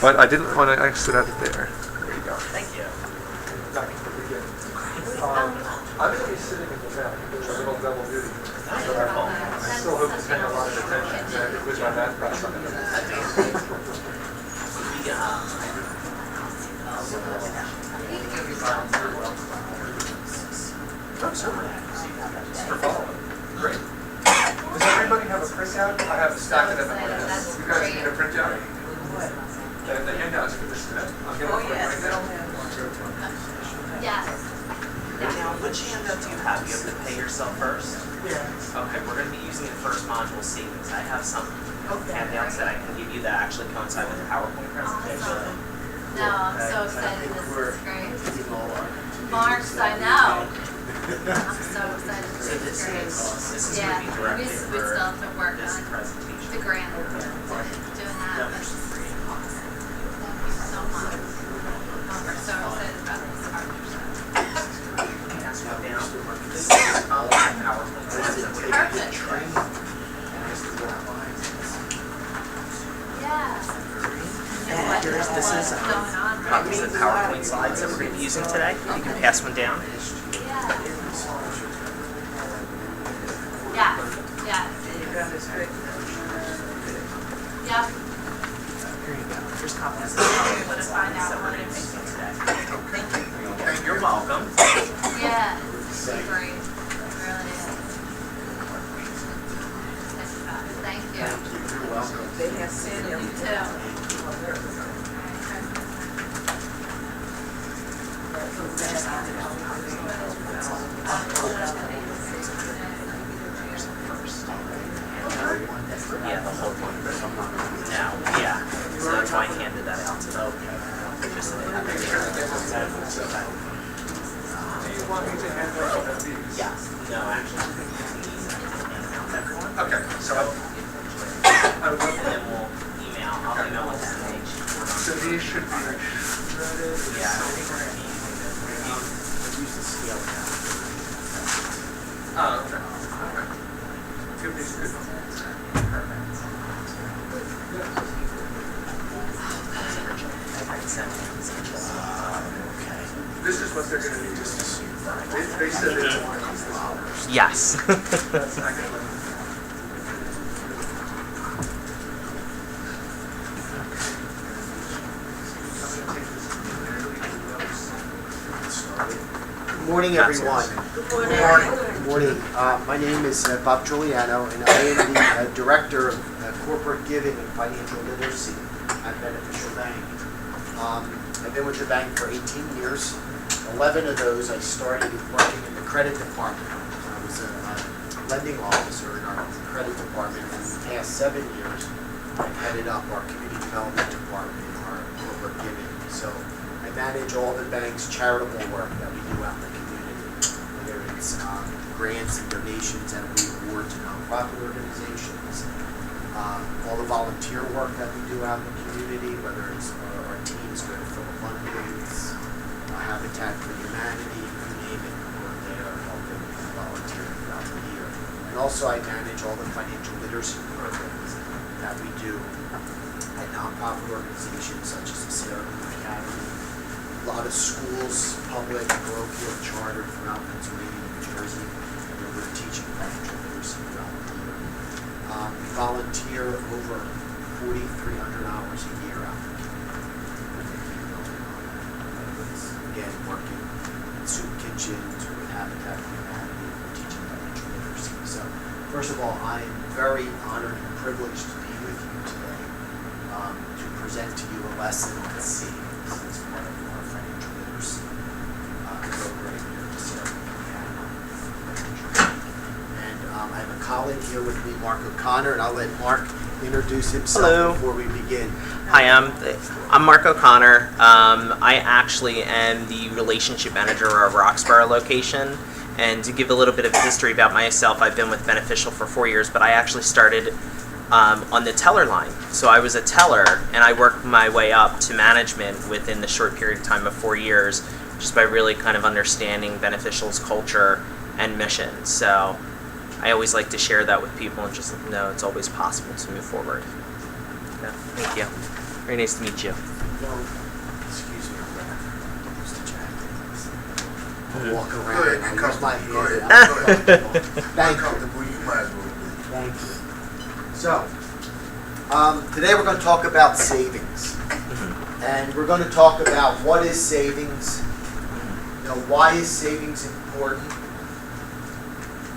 But I didn't want to exit out of there. There you go. Thank you. Back to the beginning. I'm going to be sitting in the back, which is a little double duty. But I still hope to pay a lot of attention with my math class on it. Great. Does everybody have a printout? I have a stack of them at my desk. You guys need a printout? The handouts for this today. I'm going to put it right now. Yes. Now, which handout do you have? You have the pay yourself first? Yeah. Okay, we're going to be using the first module savings. I have some handouts that I can give you that actually coincide with the PowerPoint presentation. No, I'm so excited. This is great. Marks, I know. I'm so excited. So This is great. this is going to be directed we for still have to work this on presentation. the grant. Doing that. That was free and awesome. Thank you so much. We're so excited about this partnership. Pass one down. This is PowerPoint presentation. Perfect. Yeah. This is copies of the PowerPoint slides that we're going to be using today. You can pass one down. Yeah. Yeah. Yeah. Yeah. Here you go. Here's copies of the PowerPoint slides that we're going to be using today. Thank you. You're welcome. Yeah. It's great. It really is. Thank you. You're welcome. They have said You too. Yeah, the whole one. Now, yeah. So that's why I handed that out to them. Just so they have it here. Do you want me to hand out these? Yeah. No, actually, I think these I can hand them out to everyone. Okay, so I would love And then we'll email. I'll email with the page. So these should be shredded. Yeah, I think we're going to need Use the scale now. Oh, okay. Okay. Give these good. This is what they're going to need. They said they don't want to use this. Yes. That's not going to Good morning, everyone. Good morning. Good morning. My name is Bob Giuliano, and I am the Director of Corporate Giving and Financial Literacy at Beneficial Bank. I've been with the bank for 18 years. 11 of those I started working in the credit department. I was a lending officer in our credit department. And in the past 7 years, I've headed up our community development department, our corporate giving. So I manage all the bank's charitable work that we do out in the community, whether it's grants and donations that we award to nonprofit organizations, all the volunteer work that we do out in the community, whether it's our teams go to Philip Lundgren's, Habitat for Humanity, you name it, we're there helping volunteering throughout the year. And also I manage all the financial literacy programs that we do at nonprofit organizations such as the Sarah Moon Academy, a lot of schools, public, parochial, chartered throughout Pennsylvania and New Jersey, where we're teaching financial literacy throughout the year. We volunteer over 4,300 hours a year out in the community. Again, working in soup kitchens or with Habitat for Humanity, we're teaching financial literacy. So, first of all, I am very honored and privileged to be with you today to present to you a lesson on savings as part of our financial literacy program here at the Sarah Moon Academy. And I have a colleague here with me, Mark O'Connor, and I'll let Mark introduce himself Hello. before we begin. Hi, I'm Mark O'Connor. I actually am the relationship manager of our Roxborough location. And to give a little bit of history about myself, I've been with Beneficial for 4 years, but I actually started on the teller line. So I was a teller, and I worked my way up to management within the short period of time of 4 years, just by really kind of understanding Beneficial's culture and mission. So I always like to share that with people and just know it's always possible to move forward. Yeah, thank you. Very nice to meet you. No, excuse me, I'm gonna use the jacket. I'll walk Go around. ahead, I'll get use my comfortable. Go hand. ahead. I'm comfortable. Thank you. Uncomfortable, you might as well be. Thank you. So, today we're going to talk about savings. And we're going to talk about what is savings, why is savings important,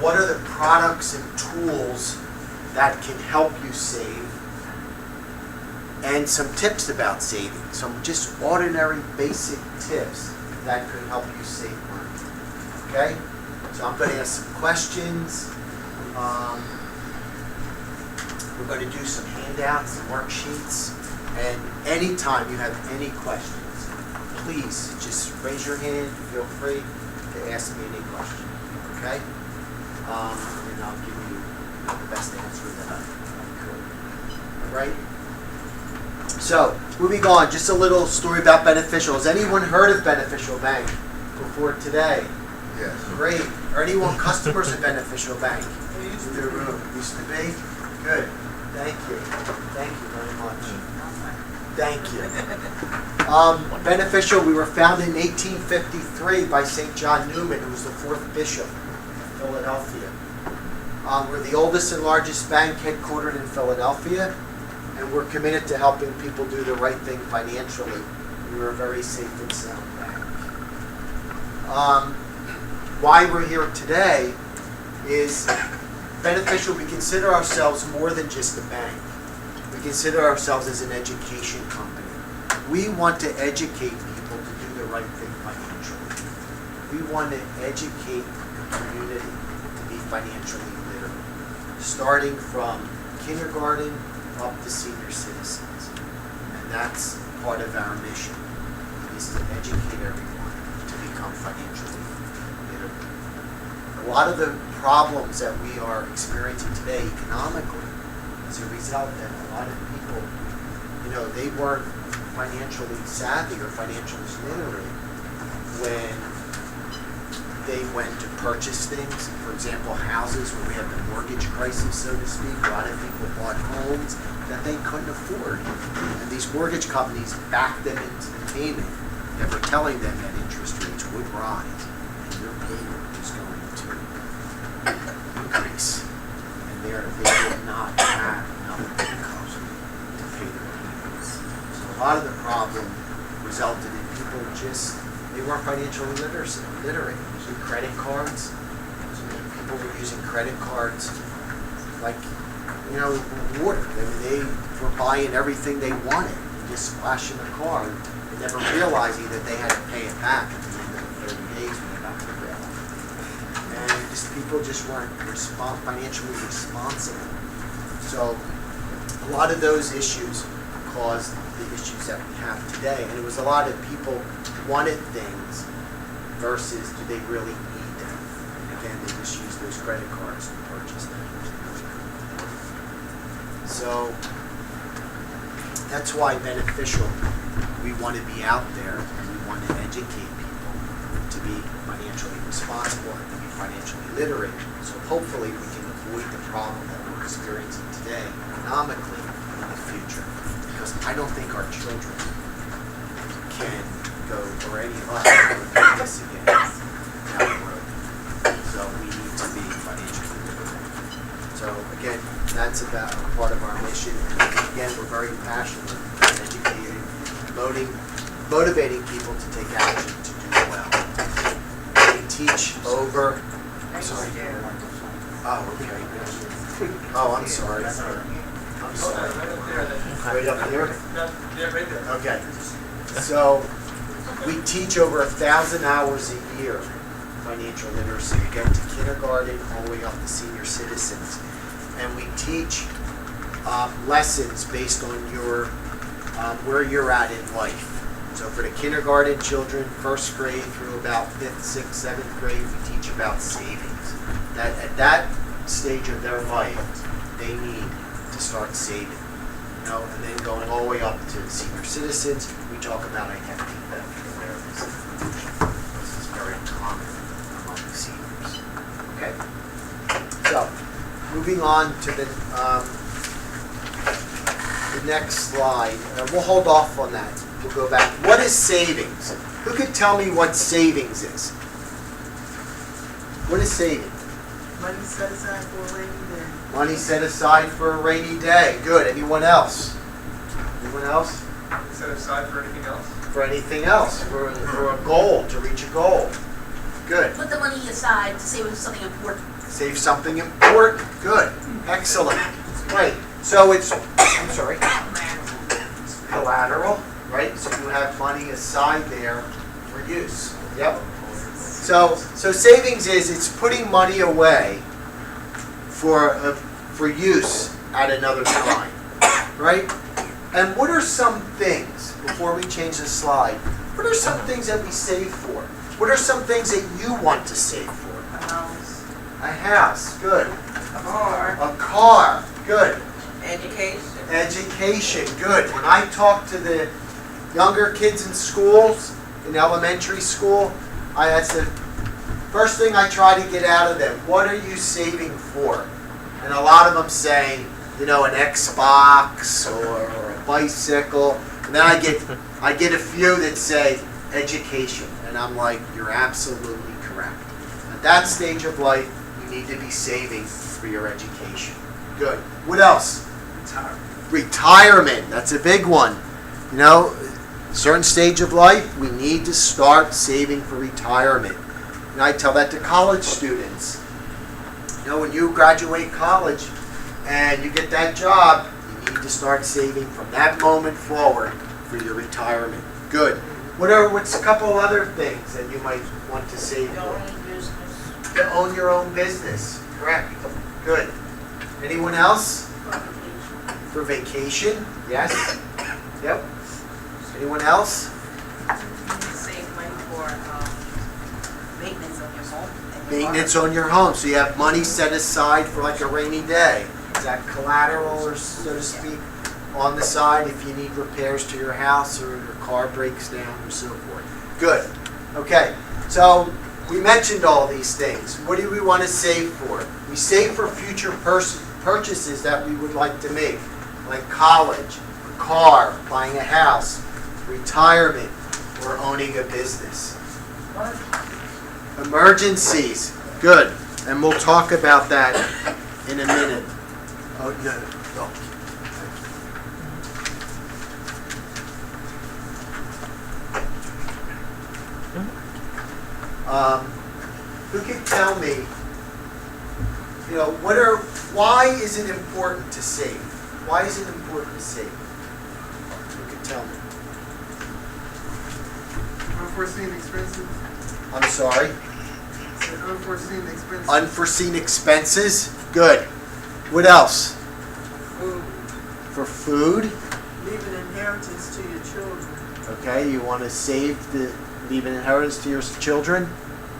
what are the products and tools that can help you save, and some tips about saving, some just ordinary basic tips that could help you save money. Okay? So I'm going to ask some questions. We're going to do some handouts, some worksheets, and anytime you have any questions, please just raise your hand. Feel free to ask me any question. Okay? And I'll give you the best answer that I could. All right? So, moving on, just a little story about Beneficial. Has anyone heard of Beneficial Bank before today? Yes. Great. Are anyone customers of Beneficial Bank? Used to be? Good. Thank you. Thank you very much. Thank you. Beneficial, we were founded in 1853 by St. John Newman, who was the fourth bishop of Philadelphia. We're the oldest and largest bank headquartered in Philadelphia, and we're committed to helping people do the right thing financially. We're a very safe and sound bank. Why we're here today is Beneficial. We consider ourselves more than just a bank. We consider ourselves as an education company. We want to educate people to do the right thing financially. We want to educate the community to be financially literate, starting from kindergarten up to senior citizens. And that's part of our mission, is to educate everyone to become financially literate. A lot of the problems that we are experiencing today economically as a result that a lot of people, they weren't financially savvy or financially literate when they went to purchase things. For example, houses, where we have the mortgage crisis, so to speak. A lot of people bought homes that they couldn't afford. And these mortgage companies backed them into the payment, never telling them that interest rates would rise and your payment was going to increase. And they did not have enough income to pay their payments. So a lot of the problem resulted in people they weren't financially literate. Using credit cards. So many people were using credit cards like, water. They were buying everything they wanted, just splashing the card, and never realizing that they had to pay it back at the end of the 30 days when they got the bill. And people just weren't financially responsible. So a lot of those issues caused the issues that we have today. And it was a lot of people wanted things versus do they really need them? And again, they just use those credit cards to purchase them. So that's why Beneficial, we want to be out there and we want to educate people to be financially responsible and to be financially literate. So hopefully we can avoid the problem that we're experiencing today economically in the future. Because I don't think our children can go, or any of us, can do this again down the road. So we need to be financially literate. So again, that's about part of our mission. And again, we're very passionate about educating, motivating people to take action to do well. We teach over. Sorry. Oh, okay. Oh, I'm sorry. I'm sorry. Right up here? Yeah, right there. Okay. So we teach over 1,000 hours a year financial literacy. We go to kindergarten all the way up to senior citizens. And we teach lessons based on your where you're at in life. So for the kindergarten children, first grade through about 5th, 6th, 7th grade, we teach about savings. That at that stage of their life, they need to start saving. And then going all the way up to senior citizens, we talk about identity theft and awareness. This is very common among the seniors. Okay? So, moving on to the next slide. We'll hold off on that. We'll go back. What is savings? Who could tell me what savings is? What is saving? Money set aside for a rainy day. Money set aside for a rainy day. Good. Anyone else? Anyone else? Set aside for anything else? For anything else? For a goal, to reach a goal. Good. Put the money aside to save for something important. Save something important. Good. Excellent. Right. So it's, I'm sorry, collateral, right? So you have money aside there for use. Yep. So savings is it's putting money away for use at another time, right? And what are some things, before we change the slide, what are some things that we save for? What are some things that you want to save for? A house, A house, good. a car, A car, good. education. Education, good. When I talk to the younger kids in schools, in elementary school, that's the first thing I try to get out of them. What are you saving for? And a lot of them say, an Xbox or a bicycle. And then I get a few that say education. And I'm like, you're absolutely correct. At that stage of life, you need to be saving for your education. Good. What else? Retirement. That's a big one. Certain stage of life, we need to start saving for retirement. And I tell that to college students. When you graduate college and you get that job, you need to start saving from that moment forward for your retirement. Good. What's a couple other things that you might want to save Your for? own business. To own your own business. Correct. Good. Anyone else? For vacation? Yes. Yep. Anyone else? Save money for maintenance of your home. and your Maintenance car. on your home. So you have money set aside for like a rainy day. Is that collateral, or so to speak, on the side if you need repairs to your house or your car breaks down or so forth? Good. Okay. So we mentioned all these things. What do we want to save for? We save for future purchases that we would like to make, like college, a car, buying a house, retirement, or owning a business. Emergencies. Good. And we'll talk about that in a minute. Oh, no. Who can tell me, why is it important to save? Why is it important to save? Who can tell me? Unforeseen expenses. I'm sorry. Said unforeseen expenses. Unforeseen expenses. Good. What else? Food. For food. Leave an inheritance to your children. Okay, you want to leave an inheritance to your children?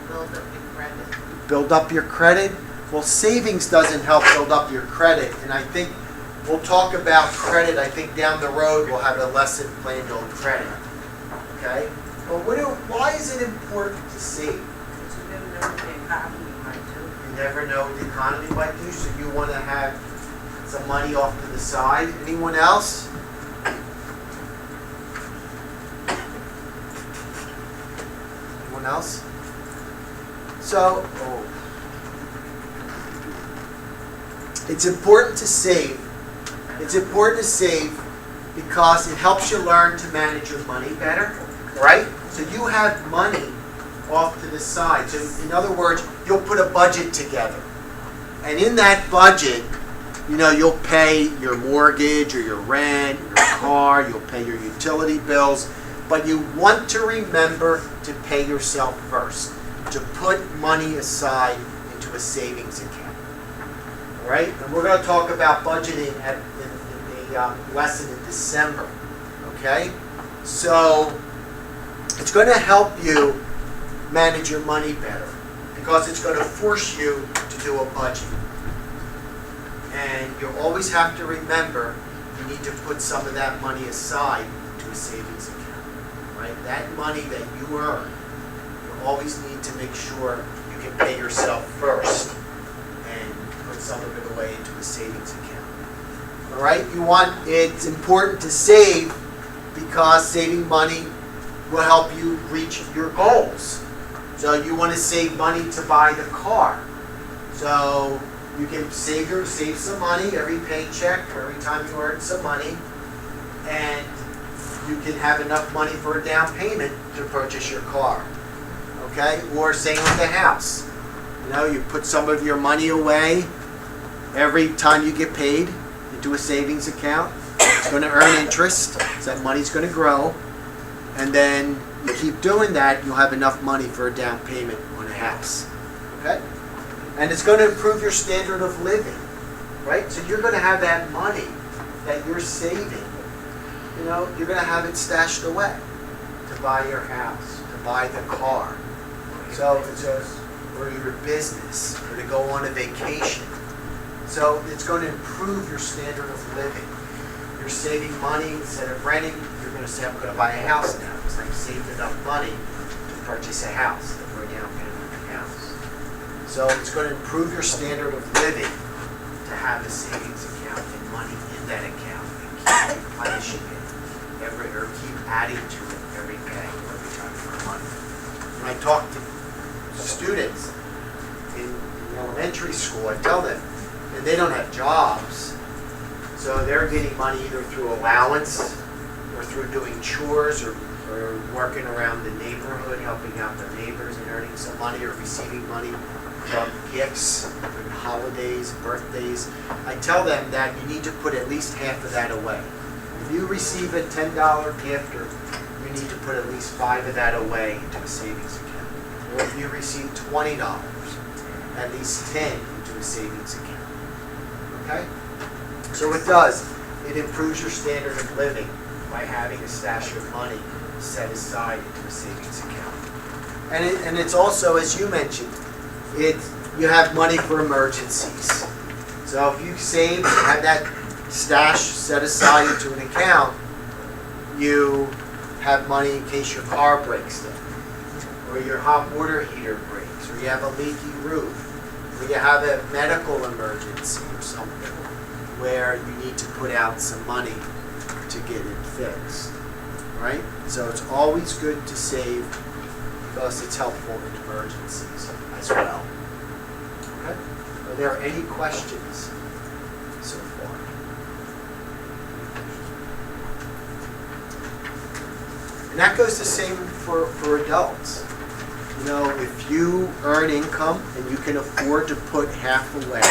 Build up your credit. Build up your credit. Well, savings doesn't help build up your credit, and I think we'll talk about credit. I think down the road we'll have a lesson planned on credit. Okay? But why is it important to save? But you never know what the economy might do. You never know what the economy might do, so you want to have some money off to the side. Anyone else? Anyone else? So, it's important to save. It's important to save because it helps you learn to manage your money better, right? So you have money off to the side. So in other words, you'll put a budget together. And in that budget, you'll pay your mortgage or your rent, your car, you'll pay your utility bills, but you want to remember to pay yourself first, to put money aside into a savings account. All right? And we're going to talk about budgeting in the lesson in December. Okay? So it's going to help you manage your money better because it's going to force you to do a budget. And you'll always have to remember you need to put some of that money aside to a savings account. Right? That money that you earn, you always need to make sure you can pay yourself first and put some of it away into a savings account. All right, it's important to save because saving money will help you reach your goals. So you want to save money to buy the car. So you can save some money every paycheck, or every time you earn some money, and you can have enough money for a down payment to purchase your car. Okay? Or same with the house. You put some of your money away every time you get paid into a savings account. It's going to earn interest, so that money's going to grow. And then you keep doing that, you'll have enough money for a down payment on a house. Okay? And it's going to improve your standard of living. Right? So you're going to have that money that you're saving. You're going to have it stashed away to buy your house, to buy the car. So or your business, or to go on a vacation. So it's going to improve your standard of living. You're saving money instead of renting. You're going to say, I'm going to buy a house now because I've saved enough money to purchase a house, to bring down payment on a house. So it's going to improve your standard of living to have a savings account and money in that account and keep replenishing it or keep adding to it every day or every time you earn money. When I talk to students in elementary school, I tell them, and they don't have jobs, so they're getting money either through allowance or through doing chores or working around the neighborhood, helping out their neighbors and earning some money, or receiving money from gifts and holidays, birthdays. I tell them that you need to put at least half of that away. If you receive a $10 gift, or you need to put at least 5 of that away into a savings account. Or if you receive $20, at least 10 into a savings account. Okay? So it does. It improves your standard of living by having a stash of money set aside into a savings account. And it's also, as you mentioned, you have money for emergencies. So if you save and have that stash set aside into an account, you have money in case your car breaks down, or your hot water heater breaks, or you have a leaky roof, or you have a medical emergency or something where you need to put out some money to get it fixed. Right? So it's always good to save because it's helpful in emergencies as well. Okay? Are there any questions so far? And that goes the same for adults. If you earn income and you can afford to put half away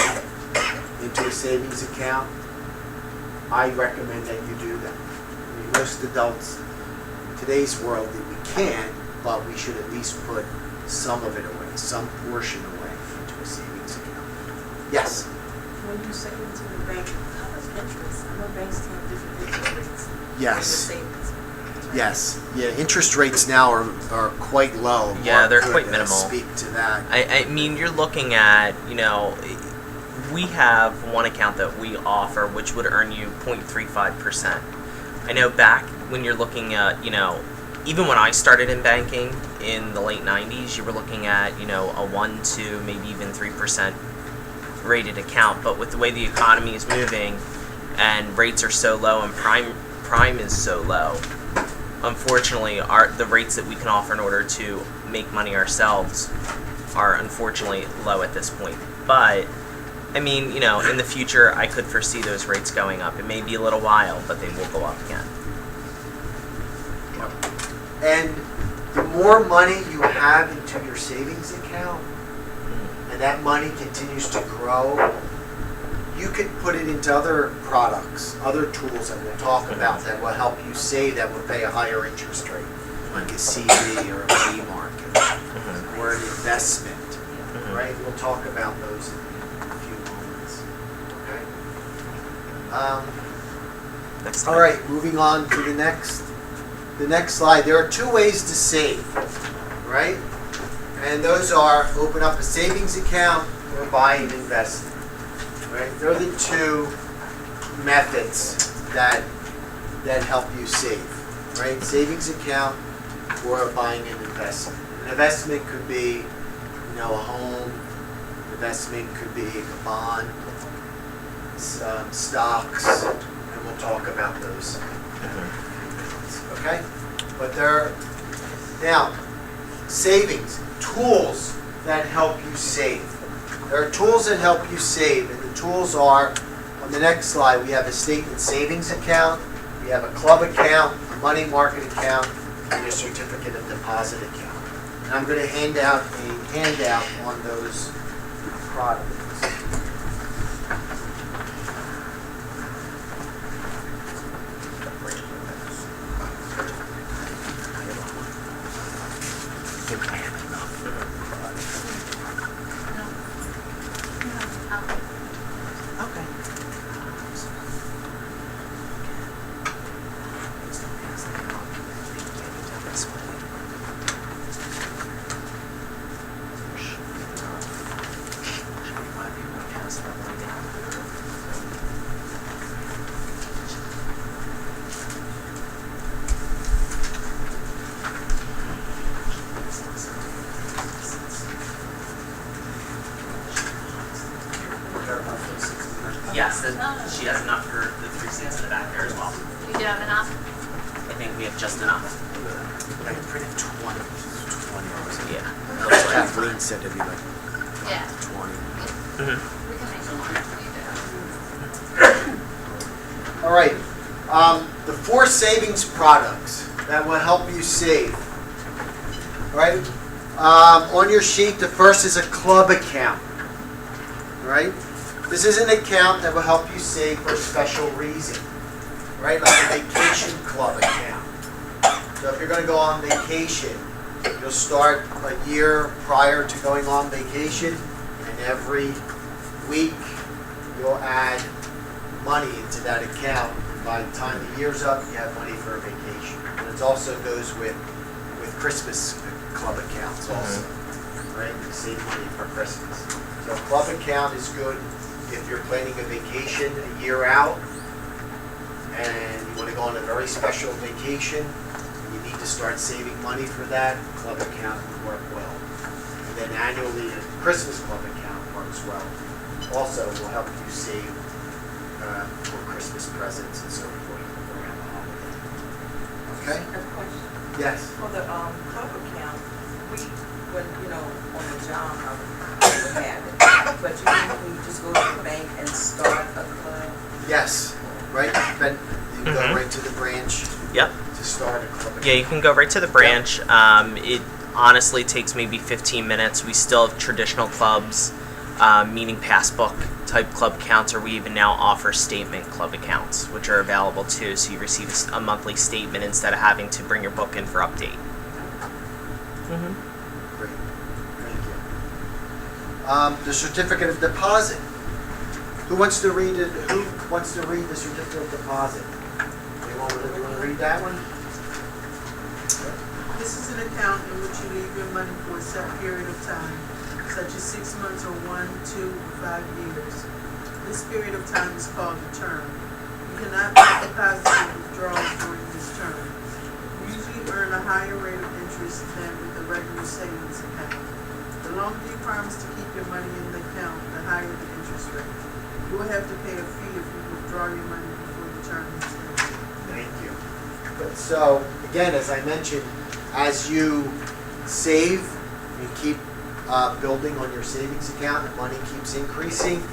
into a savings account, I recommend that you do that. Most adults in today's world, we can, but we should at least put some of it away, some portion away into a savings account. Yes? When you say into the bank, how much interest? I know banks have different interest rates. Yes. In the savings. Yes. Yeah, interest rates now are quite low. Yeah, Mark they're could, quite minimal. Speak to that. I mean, you're looking at, we have one account that we offer which would earn you 0.35%. I know back when you're looking at, even when I started in banking in the late 90s, you were looking at, a 1, 2, maybe even 3% rated account. But with the way the economy is moving and rates are so low and prime is so low, unfortunately, the rates that we can offer in order to make money ourselves are unfortunately low at this point. But, I mean, in the future, I could foresee those rates going up. It may be a little while, but they will go up again. And the more money you have into your savings account, and that money continues to grow, you could put it into other products, other tools that we'll talk about that will help you save, that will pay a higher interest rate, like a CD or a money market, or an investment, right? We'll talk about those in a few moments. Okay? Next All time. right, moving on to the next slide. There are 2 ways to save, right? And those are open up a savings account or buy an investment. Right? They're the 2 methods that help you save, right? Savings account or buying an investment. An investment could be, a home. An investment could be a bond. bonds, stocks, and we'll talk about those. Okay? But now, savings, tools that help you save. There are tools that help you save, and the tools are, on the next slide, we have a statement savings account, we have a club account, a money market account, and a certificate of deposit account. And I'm going to hand out a handout on those products. Yes, she has enough for the 3 seats in the back there as well. You do have enough? I think we have just enough. I printed 20. 20 hours. Yeah. Kathleen said it'd be like Yeah. 20. Mhm. We can make some more. All right. The 4 savings products that will help you save. All right. On your sheet, the first is a club account. All right. This is an account that will help you save for a special reason. Right, like a vacation club account. So if you're going to go on vacation, you'll start a year prior to going on vacation, and every week you'll add money into that account. By the time the year's up, you have money for a vacation. And it also goes with Christmas club accounts also. Right? You save money for Christmas. So a club account is good if you're planning a vacation a year out and you want to go on a very special vacation, you need to start saving money for that, club account would work well. And then annually, a Christmas club account works well. Also will help you save for Christmas presents and so forth around the holiday. Okay? A question. Yes. For the club account, when, on the job, I would have it. But you just go to the bank and start a club? Yes. Right? Then you go Mhm. right to the branch Yep. to start a club account. Yeah, you can go right to the branch. It honestly takes maybe 15 minutes. We still have traditional clubs, meaning passbook type club accounts, or we even now offer statement club accounts, which are available too. So you receive a monthly statement instead of having to bring your book in for update. Great. Thank you. The certificate of deposit. Who wants to read it? Who wants to read the certificate of deposit? Anyone want to read that one? This is an account in which you leave your money for a set period of time, such as 6 months or 1, 2, or 5 years. This period of time is called a term. You cannot make deposits or withdrawals during this term. You usually earn a higher rate of interest than with a regular savings account. The longer you promise to keep your money in the account, the higher the interest rate. You will have to pay a fee if you withdraw your money before the term is ended. Thank you. But so, again, as I mentioned, as you save, you keep building on your savings account, the money keeps increasing,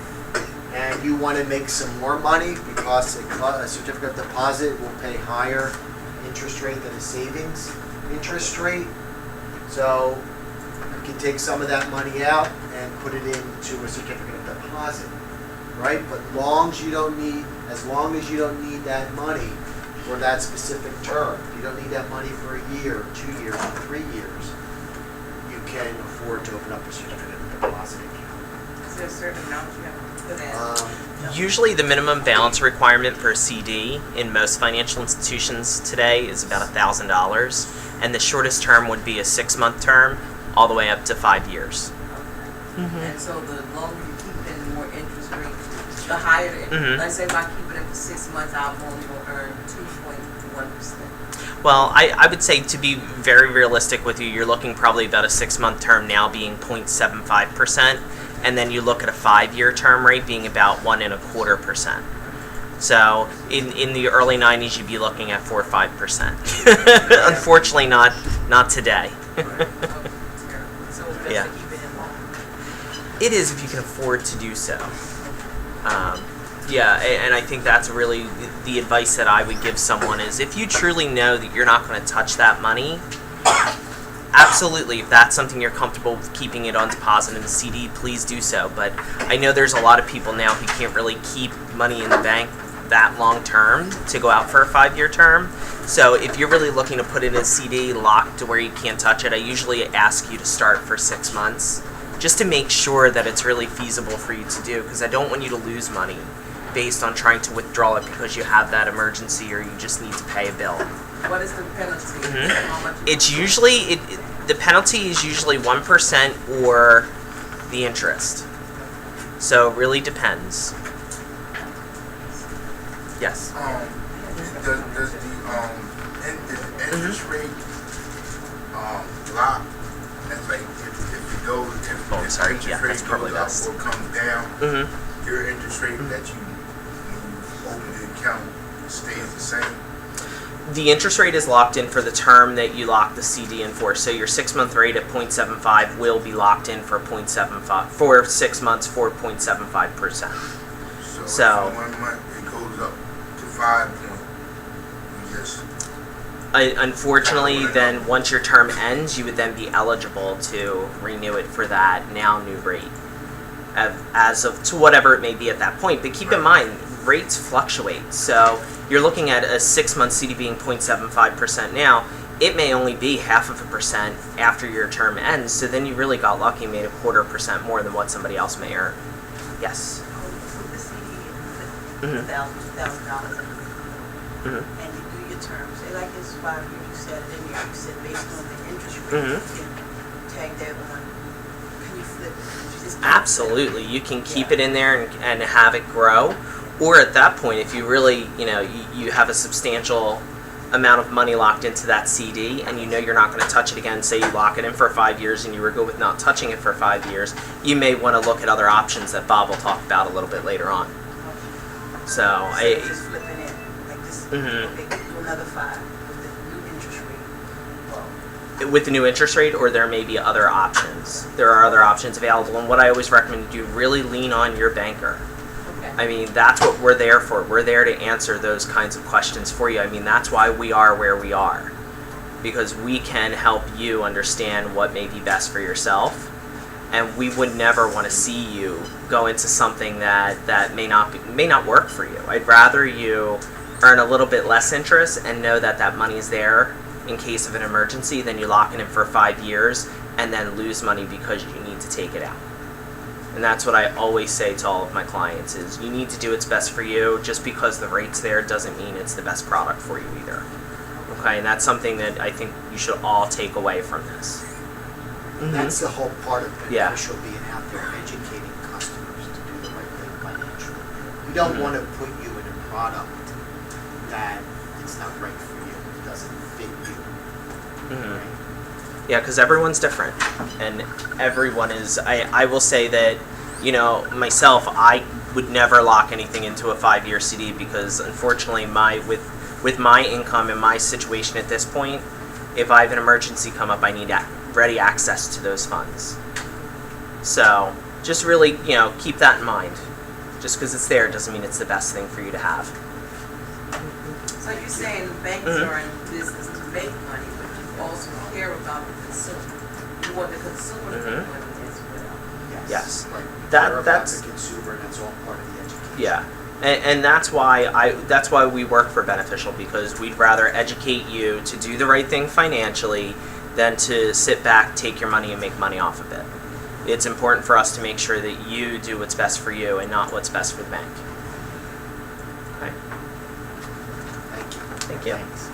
and you want to make some more money because a certificate of deposit will pay higher interest rate than a savings interest rate. So you can take some of that money out and put it into a certificate of deposit, right? But as long as you don't need that money for that specific term, you don't need that money for a year, 2 years, or 3 years, you can afford to open up a certificate of deposit account. Is there a certain amount you have to put in? Usually the minimum balance requirement for a CD in most financial institutions today is about $1,000, and the shortest term would be a 6-month term, all the way up to 5 years. And so the longer you keep it, the more interest rate, the higher the interest. Mhm. Let's say if I keep it up for 6 months, I'm only going to earn 2.1%. Well, I would say, to be very realistic with you, you're looking probably about a 6-month term now being 0.75%, and then you look at a 5-year term rate being about 1.25%. So in the early 90s, you'd be looking at 4 or 5%. Unfortunately, not today. So it's best Yeah. to keep it in law. It is if you can afford to do so. Yeah, and I think that's really the advice that I would give someone is if you truly know that you're not going to touch that money, absolutely, if that's something you're comfortable with keeping it on deposit in a CD, please do so. But I know there's a lot of people now who can't really keep money in the bank that long term to go out for a 5-year term. So if you're really looking to put it in a CD locked to where you can't touch it, I usually ask you to start for 6 months just to make sure that it's really feasible for you to do, because I don't want you to lose money based on trying to withdraw it because you have that emergency or you just need to pay a bill. What is the penalty? Mhm. How much? It's usually the penalty is usually 1% or the interest. So it really depends. Yes. Does the interest rate lock? That's like if it goes, if Oh, the sorry. interest Yeah, rate that's probably goes up best. or comes down, Mm-hmm. your interest rate that you open the account stays the same. The interest rate is locked in for the term that you lock the CD in for. So your 6-month rate at 0.75 will be locked in for 0.75 for 6 months for 0.75%. So- if 1 month it goes up to 5 point, you just Unfortunately, then once your term ends, you would then be eligible to renew it for that now new rate, as of to whatever it may be at that point. But keep in mind, rates fluctuate. So you're looking at a 6-month CD being 0.75% now. It may only be 0.5% after your term ends. So then you really got lucky and made 0.25% more than what somebody else may earn. Yes. With the CD, Mhm. $1,000 Mhm. and you do your term, say like it's 5 years, you said, and you said based on the interest rate, Mhm. you can tag that on, can you flip it? You just- Absolutely, you can keep it in there and have it grow, or at that point, if you really, you have a substantial amount of money locked into that CD, and you know you're not going to touch it again. Say you lock it in for 5 years, and you were good with not touching it for 5 years. You may want to look at other options that Bob will talk about a little bit later on. So So it's just flipping it, like this, Mhm. okay, do another 5 with the new interest rate. with the new interest rate, or there may be other options. There are other options available, and what I always recommend you do, really lean on your banker. Okay. I mean, that's what we're there for. We're there to answer those kinds of questions for you. I mean, that's why we are where we are. Because we can help you understand what may be best for yourself. And we would never want to see you go into something that may not work for you. I'd rather you earn a little bit less interest and know that that money is there in case of an emergency than you lock it in for 5 years and then lose money because you need to take it out. And that's what I always say to all of my clients is you need to do what's best for you. Just because the rate's there doesn't mean it's the best product for you either. Okay, and that's something that I think you should all take away from this. That's the whole part of Yeah. beneficial being out there, educating customers to do the right thing financially. We don't want to put you in a product that it's not right for you, it doesn't fit you. Mhm. Right? Yeah, because everyone's different, and everyone is. I will say that, myself, I would never lock anything into a 5-year CD because, unfortunately, with my income and my situation at this point, if I have an emergency come up, I need ready access to those funds. So just really, keep that in mind. Just because it's there doesn't mean it's the best thing for you to have. So you're saying the banks Mhm. are in business to make money, but you also care about the consumer. You want the consumer to make Mhm. money as well. Yes. Right. That- Care about that's- the consumer, and that's all part of the education. Yeah, and that's why we work for Beneficial, because we'd rather educate you to do the right thing financially than to sit back, take your money, and make money off of it. It's important for us to make sure that you do what's best for you and not what's best for the bank. Okay. Thank you. Thank you. Thanks.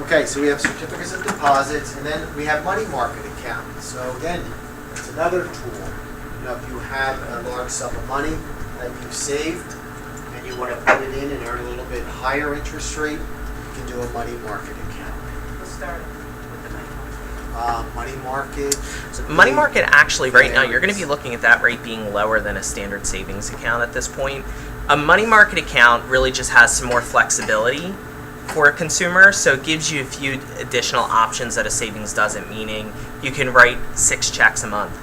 Okay, so we have certificates of deposits, and then we have money market accounts. So again, it's another tool. If you have a large sum of money that you've saved and you want to put it in and earn a little bit higher interest rate, you can do a money market account. We'll start with the money market. Money money market? Money market, actually, right now, you're going to be looking at that rate being lower than a standard savings account at this point. A money market account really just has some more flexibility for a consumer, so it gives you a few additional options that a savings doesn't, meaning you can write 6 checks a month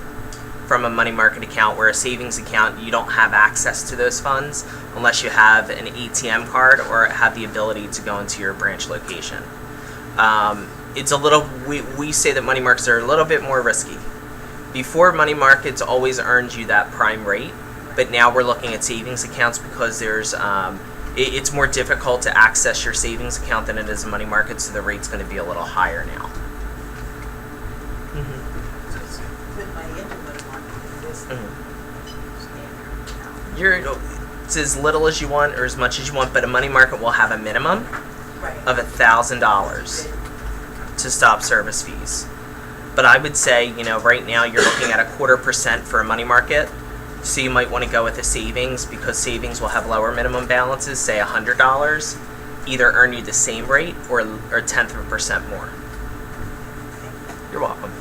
from a money market account, where a savings account, you don't have access to those funds unless you have an ATM card or have the ability to go into your branch location. It's a little, we say that money markets are a little bit more risky. Before, money markets always earned you that prime rate, but now we're looking at savings accounts because there's, it's more difficult to access your savings account than it is a money market, so the rate's going to be a little higher now. Put money into money market, this standard account. It's as little as you want or as much as you want, but a money market will have a minimum Right. of $1,000 to stop service fees. But I would say, right now you're looking at 0.25% for a money market, so you might want to go with a savings, because savings will have lower minimum balances, say $100, either earn you the same rate or 0.1% more. You're welcome.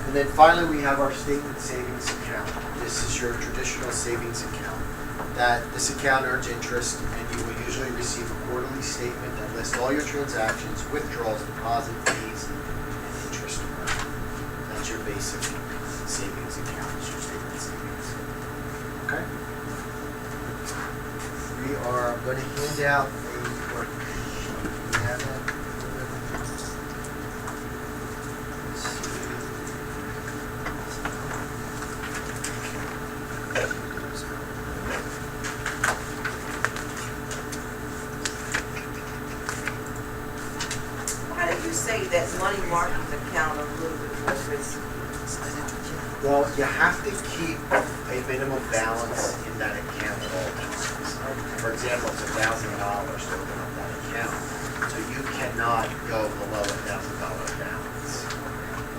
And then finally, we have our statement savings account. This is your traditional savings account. This account earns interest, and you will usually receive a quarterly statement that lists all your transactions, withdrawals, deposit fees, and interest earned. That's your basic savings account, it's your statement savings. Okay? We are going to hand out a worksheet. We have that? Let's see. How did you say that money market account a little bit more risky? Well, you have to keep a minimum balance in that account at all times. For example, it's $1,000 to open up that account. So you cannot go below $1,000 balance.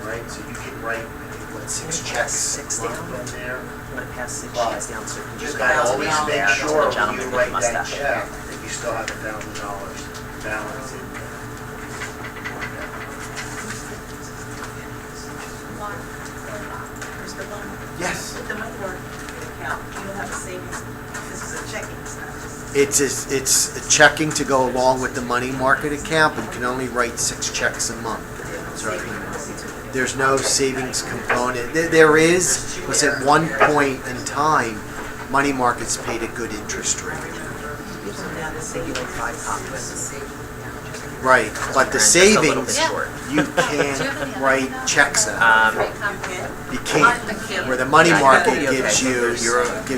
All right? So you can write, I think, 6 checks Six a month down. from there. I'm going to pass 6 But checks down, so You you just can gotta always $1,000 make there to sure the when gentleman you with the write that mustache. check that you still have $1,000 balance in there. Mr. Bond, Yes. with the money market account, you don't have a savings, this is a checking, it's not just. It's a checking to go along with the money market account, but you can only write 6 checks a month. So there's no savings component. There is, because at one point in time, money markets paid a good interest rate. So now the savings. Right, but the Just a little bit savings, short. you can't write checks out. You can. You can't. Where the money market Yeah, okay. gives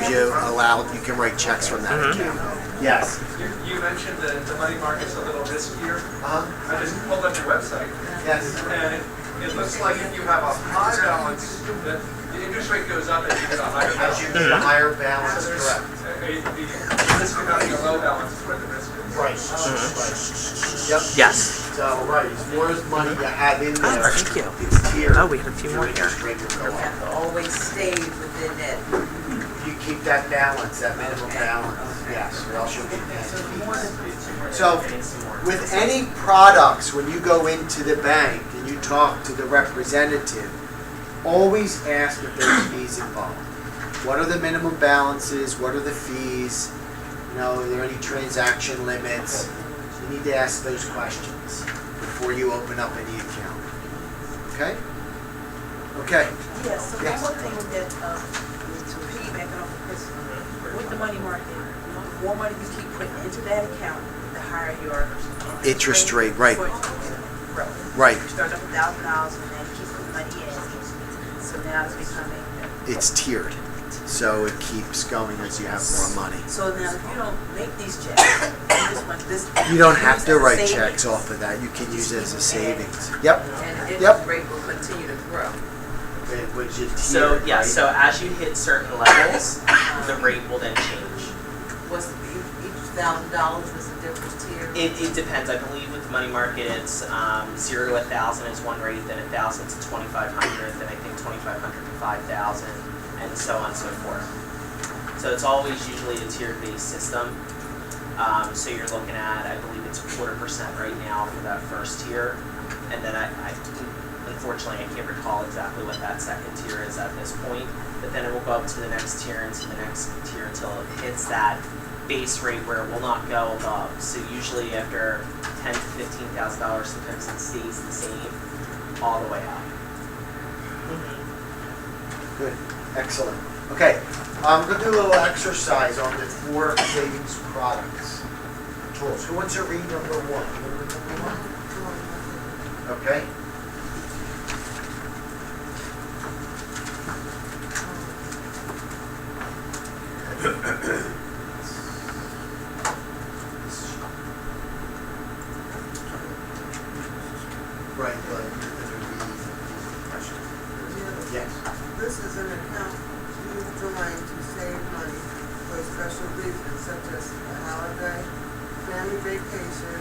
you allowed, you can write checks from that Mhm. account. Yes. You mentioned the money market's a little riskier. Uh-huh. I just pulled up your website, Yes. and it looks like if you have a high balance, the interest rate goes up as you get a higher As balance. you get a higher balance, So there's correct. the risk of having a low balance is where the risk is. Right. Right. Yep. Yes. So, right, as more as money you have in there, Oh, thank you. it's tiered. Oh, we have a few more Your here. interest rate will go up. Have to always stay within that. You keep that balance, that minimum balance, yes, or else you'll get penalties. So, with any products, when you go into the bank and you talk to the representative, always ask if there's fees involved. What are the minimum balances? What are the fees? Are there any transaction limits? You need to ask those questions before you open up any account. Okay? Okay. Yeah, so Yes. one more thing that, to piggyback off of Chris, with the money market, the more money you keep putting into that account, the higher your. Interest rate, right. Grow. Right. You start up $1,000 and then you keep putting money in, so now it's becoming. It's tiered. So it keeps going as you have more money. So now if you don't make these checks, you just want this. You don't have to use as a write savings. checks off of that. You can use it as a savings. Yep. And the Yep. interest rate will continue to grow. Which is So, tiered, yeah, right? so as you hit certain levels, the rate will then change. What's each $1,000 is a different tier? It depends. I believe with the money market, it's 0 to 1,000 is one rate, then 1,000 to 2,500, then I think 2,500 to 5,000, and so on and so forth. So it's always usually a tiered-based system. So you're looking at, I believe it's 0.25% right now for that first tier, and then I unfortunately I can't recall exactly what that second tier is at this point, but then it will go up to the next tier and to the next tier until it hits that base rate where it will not go above. So usually after $10,000 to $15,000, sometimes it stays the same all the way up. Good, excellent. Okay, we're gonna do a little exercise on the 4 savings products, tools. Who wants to read number 1? Okay. Right, but you're gonna read. Yes. This is an account you join to save money for special reasons such as a holiday, family vacation,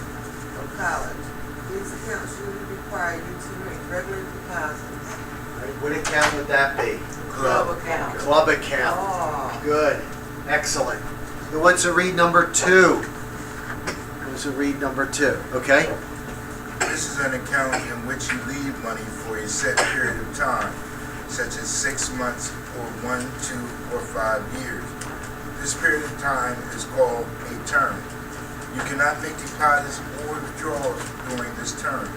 or college. These accounts usually require you to make regular deposits. Right, what account would that be? Club account. Club account. Oh. Good, excellent. Who wants to read number 2? Who wants to read number 2? Okay. This is an account in which you leave money for a set period of time, such as 6 months or 1, 2, or 5 years. This period of time is called a term. You cannot make deposits or withdrawals during this term.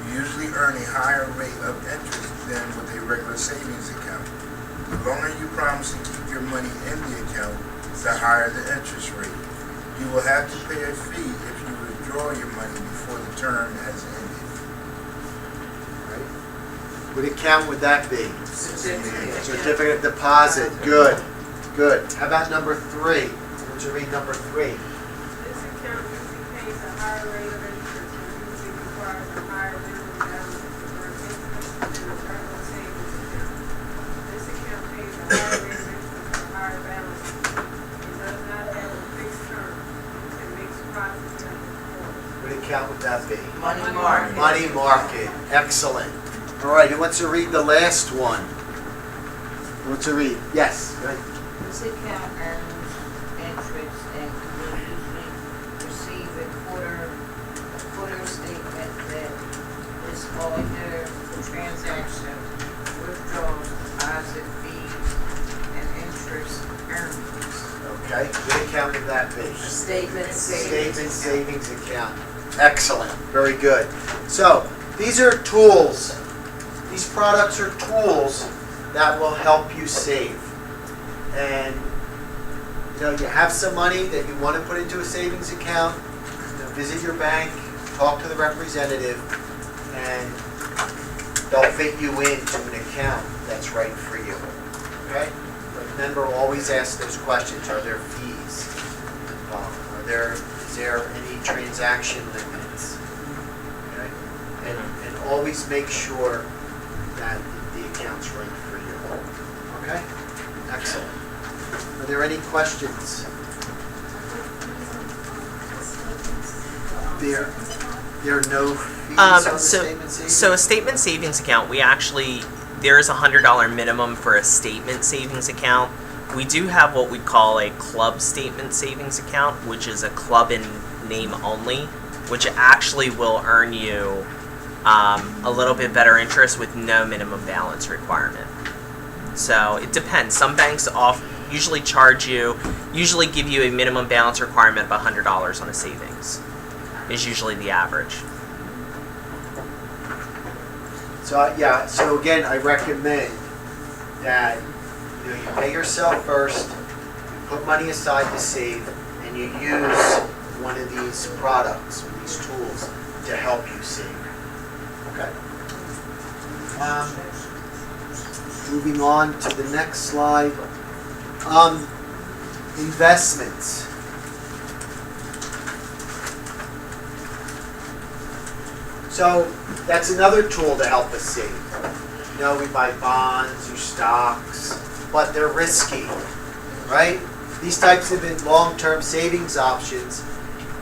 You usually earn a higher rate of interest than with a regular savings account. The longer you promise to keep your money in the account, the higher the interest rate. You will have to pay a fee if you withdraw your money before the term has ended. Right. What account would that be? Certificate. Certificate of deposit. Good, good. How about number 3? Who wants to read number 3? This account usually pays a higher rate of interest and usually requires a higher minimum balance for interest than a regular savings account. This account pays a higher rate of interest for higher balances. It does not have a fixed term and makes profits every quarter. What account would that be? Money market. Money market. Excellent. All right, who wants to read the last one? Who wants to read? Yes. Go ahead. This account earns interest and will usually receive a quarter statement that lists all your transaction, withdrawals, deposit fees, and interest earnings. Okay. What account would that be? Statement savings. Statement savings account. Excellent. Very good. So these are tools. These products are tools that will help you save. And you have some money that you want to put into a savings account. Visit your bank, talk to the representative, and they'll fit you into an account that's right for you. Okay? But remember, always ask those questions. Are there fees? Is there any transaction limits? Okay? And always make sure that the account's right for you. Okay? Excellent. Are there any questions? There are no fees on the statement savings? So a statement savings account, there is a $100 minimum for a statement savings account. We do have what we call a club statement savings account, which is a club in name only, which actually will earn you a little bit better interest with no minimum balance requirement. So it depends. Some banks usually give you a minimum balance requirement of $100 on a savings, is usually the average. So again, I recommend that you pay yourself first, you put money aside to save, and you use one of these products, these tools, to help you save. Okay. Moving on to the next slide. Investments. So that's another tool to help us save. We buy bonds or stocks, but they're risky, right? These types of long-term savings options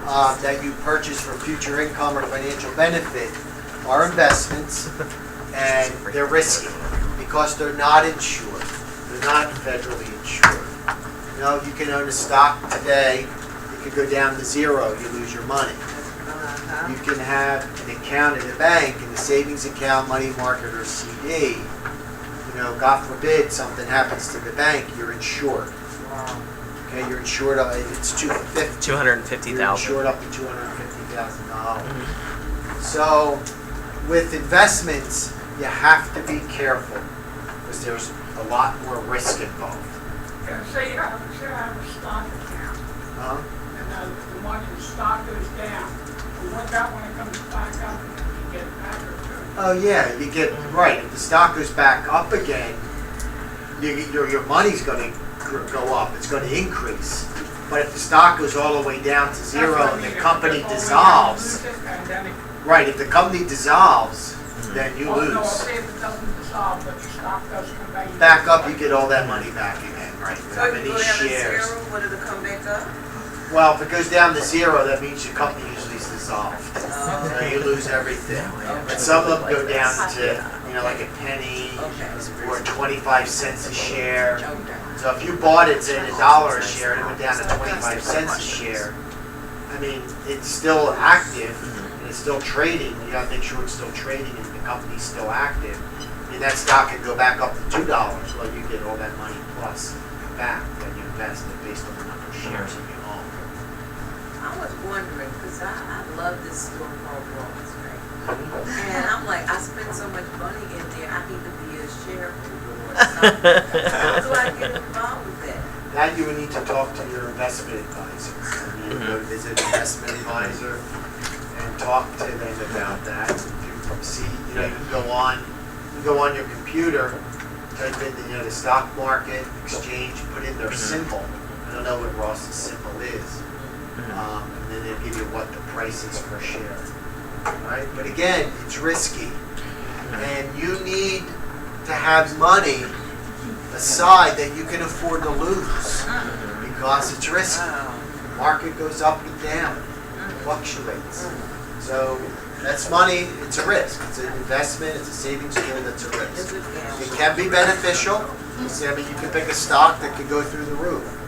that you purchase for future income or financial benefit are investments, and they're risky because they're not insured. They're not federally insured. You can own a stock today, it could go down to zero, you lose your money. You can have an account account in a bank, in the savings account, money market, or CD, God forbid something happens to the bank, you're insured. Okay, you're insured, it's $250,000. You're insured up to $250,000. So, with investments, you have to be careful because there's a lot more risk involved. Yeah, say I have a stock account, and the money, the stock goes down. What about when it comes back up, you get it back or two? Oh yeah, you get right. If the stock goes back up again, your money's going to go up. It's going to increase. But if the stock goes all the way down to zero and the company dissolves, right? If the company dissolves, then you lose. No, say if it doesn't dissolve, but the stock does come back. Back up, you get all that money back again, right? So if you go down to zero, what did it come back up? Well, if it goes down to zero, that means your company usually is dissolved. So you lose everything. And some of them go down to, like a penny or 25 cents a share. So if you bought it, say, $1 a share, and it went down to 25 cents a share, I mean, it's still active and it's still trading. You gotta make sure it's still trading and the company's still active. And that stock can go back up to $2. Well, you get all that money plus back that you invested based on the number of shares that you own. I was wondering, because I love this store called Ross, right? And I'm like, I spend so much money in there, I need to be a shareholder or something. How do I get involved with that? That you would need to talk to your investment advisor. You go visit an investment advisor and talk to them about that. You see, you can go on your computer, type in the stock market, exchange, put in their symbol. I don't know what Ross's symbol is. And then they'll give you what the price is per share. Right? But again, it's risky. And you need to have money aside that you can afford to lose because it's risky. The market goes up and down, fluctuates. So that's money, it's a risk. It's an investment, it's a savings tool that's a risk. It can be beneficial. I mean, you can pick a stock that could go through the roof.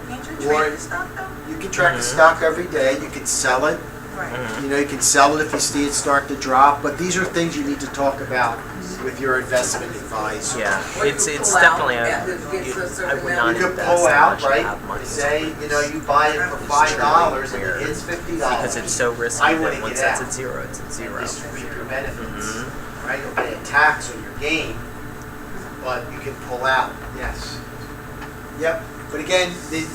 Can't you trade the stock though? You can track the stock every day. You can sell it. Right. You can sell it if you see it start to drop. But these are things you need to talk about with your investment advisor. Yeah, Or you it's could it's pull out definitely after a. it gets to a I certain would amount. not You could invest pull that out, much to right? have money. Say, you buy it for $5 and it hits $50. Because it's so risky I that wouldn't once get that's out. at zero, it's at zero. Distribute your benefits. Right? You'll pay a tax on your gain, but you can pull out. Yes. Yep. But again, the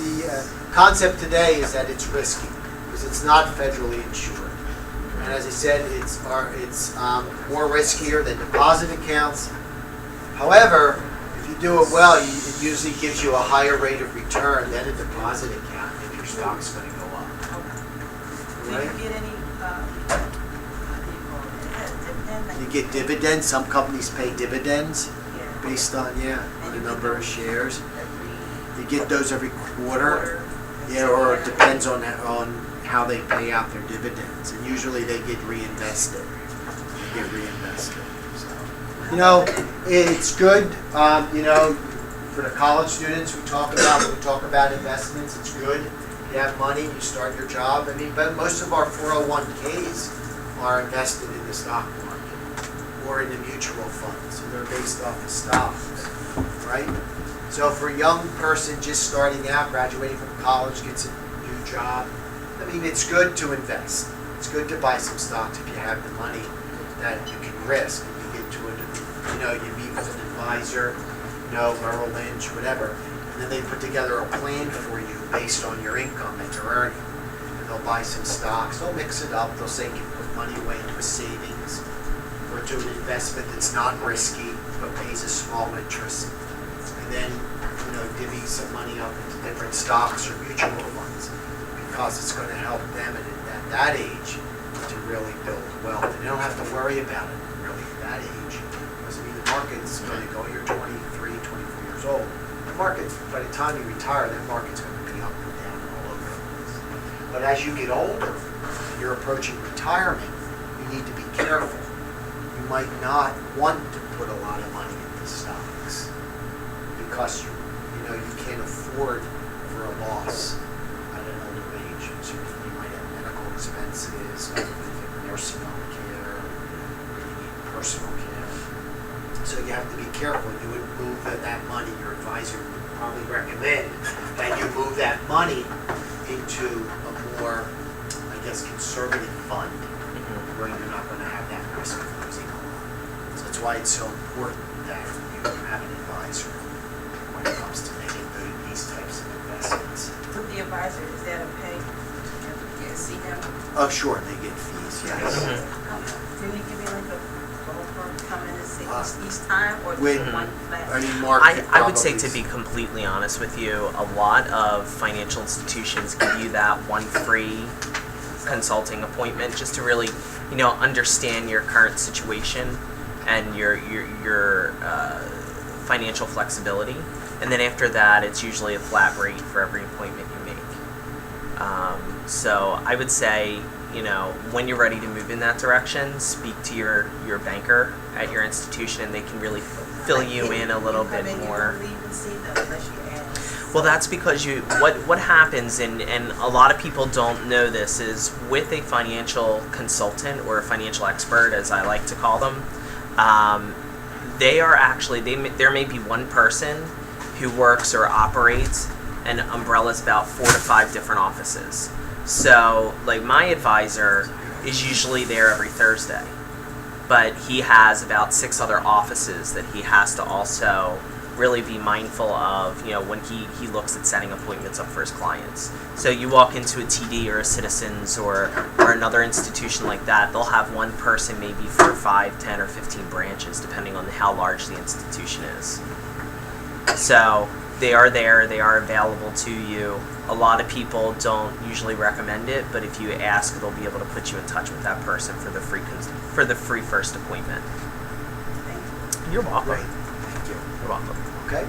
concept today is that it's risky because it's not federally insured. And as I said, it's more riskier than deposit accounts. However, if you do it well, it usually gives you a higher rate of return than a deposit account if your stock's going to go up. Do Right? you get any, dividend? You get dividends. Some companies pay dividends Yeah. based on And the you number get of those shares. every You get those every quarter. Yeah, or it depends on how they pay out their dividends, and usually they get reinvested. So, it's good. For the college students, we talk about investments. It's good. You have money, you start your job. I mean, but most of our 401ks are invested in the stock market or in the mutual funds, and they're based off of stocks, right? So for a young person just starting out, graduating from college, gets a new job, I mean, it's good to invest. It's good to buy some stocks if you have the money that you can risk. You get to you meet with an advisor, Merrill Lynch, whatever, and then they put together a plan for you based on your income that you're earning. And they'll buy some stocks. They'll mix it up. They'll say you can put money away into a savings or to an investment that's not risky but pays a small interest. And then, divvy some money up into different stocks or mutual funds because it's going to help them at that age to really build wealth. And they don't have to worry about it really at that age. Because the market's going to go, you're 23, 24 years old. The market, by the time you retire, that market's going to be up and down and all over the place. But as you get older, you're approaching retirement, you need to be careful. You might not want to put a lot of money into stocks because you can't afford for a loss at an older age. So you might have medical expenses, nursing home care, maybe you need personal care. So you have to be careful. You would move that money, your advisor would probably recommend that you move that money into a more, I guess, conservative fund where you're not going to have that risk of losing a lot. So that's why it's so important that you have an advisor when it comes to making these types of investments. With the advisor, is that a pay? You see him? Oh, sure, they get fees, yes. Can you give me like a ballpark comment and say each time or With- just one flat? I mean, Mark could I would say, probably- to be completely honest with you, a lot of financial institutions give you that one free consulting appointment just to really, understand your current situation and your financial flexibility. And then after that, it's usually a flat rate for every appointment you make. So I would say, when you're ready to move in that direction, speak to your banker at your institution, and they can really fill you in a little bit more. You don't even see them unless you ask. Well, that's because what happens, and a lot of people don't know this, is with a financial consultant or a financial expert, as I like to call them, they are actually, there may be one person who works or operates an umbrella's about 4 to 5 different offices. So, like, my advisor is usually there every Thursday, but he has about 6 other offices that he has to also really be mindful of, when he looks at setting appointments up for his clients. So you walk into a TD or a Citizens or another institution like that, they'll have one person maybe for 5, 10, or 15 branches, depending on how large the institution is. So they are there, they are available to you. A lot of people don't usually recommend it, but if you ask, they'll be able to put you in touch with that person for the free first appointment. You're welcome. Great, thank you. You're welcome. Okay.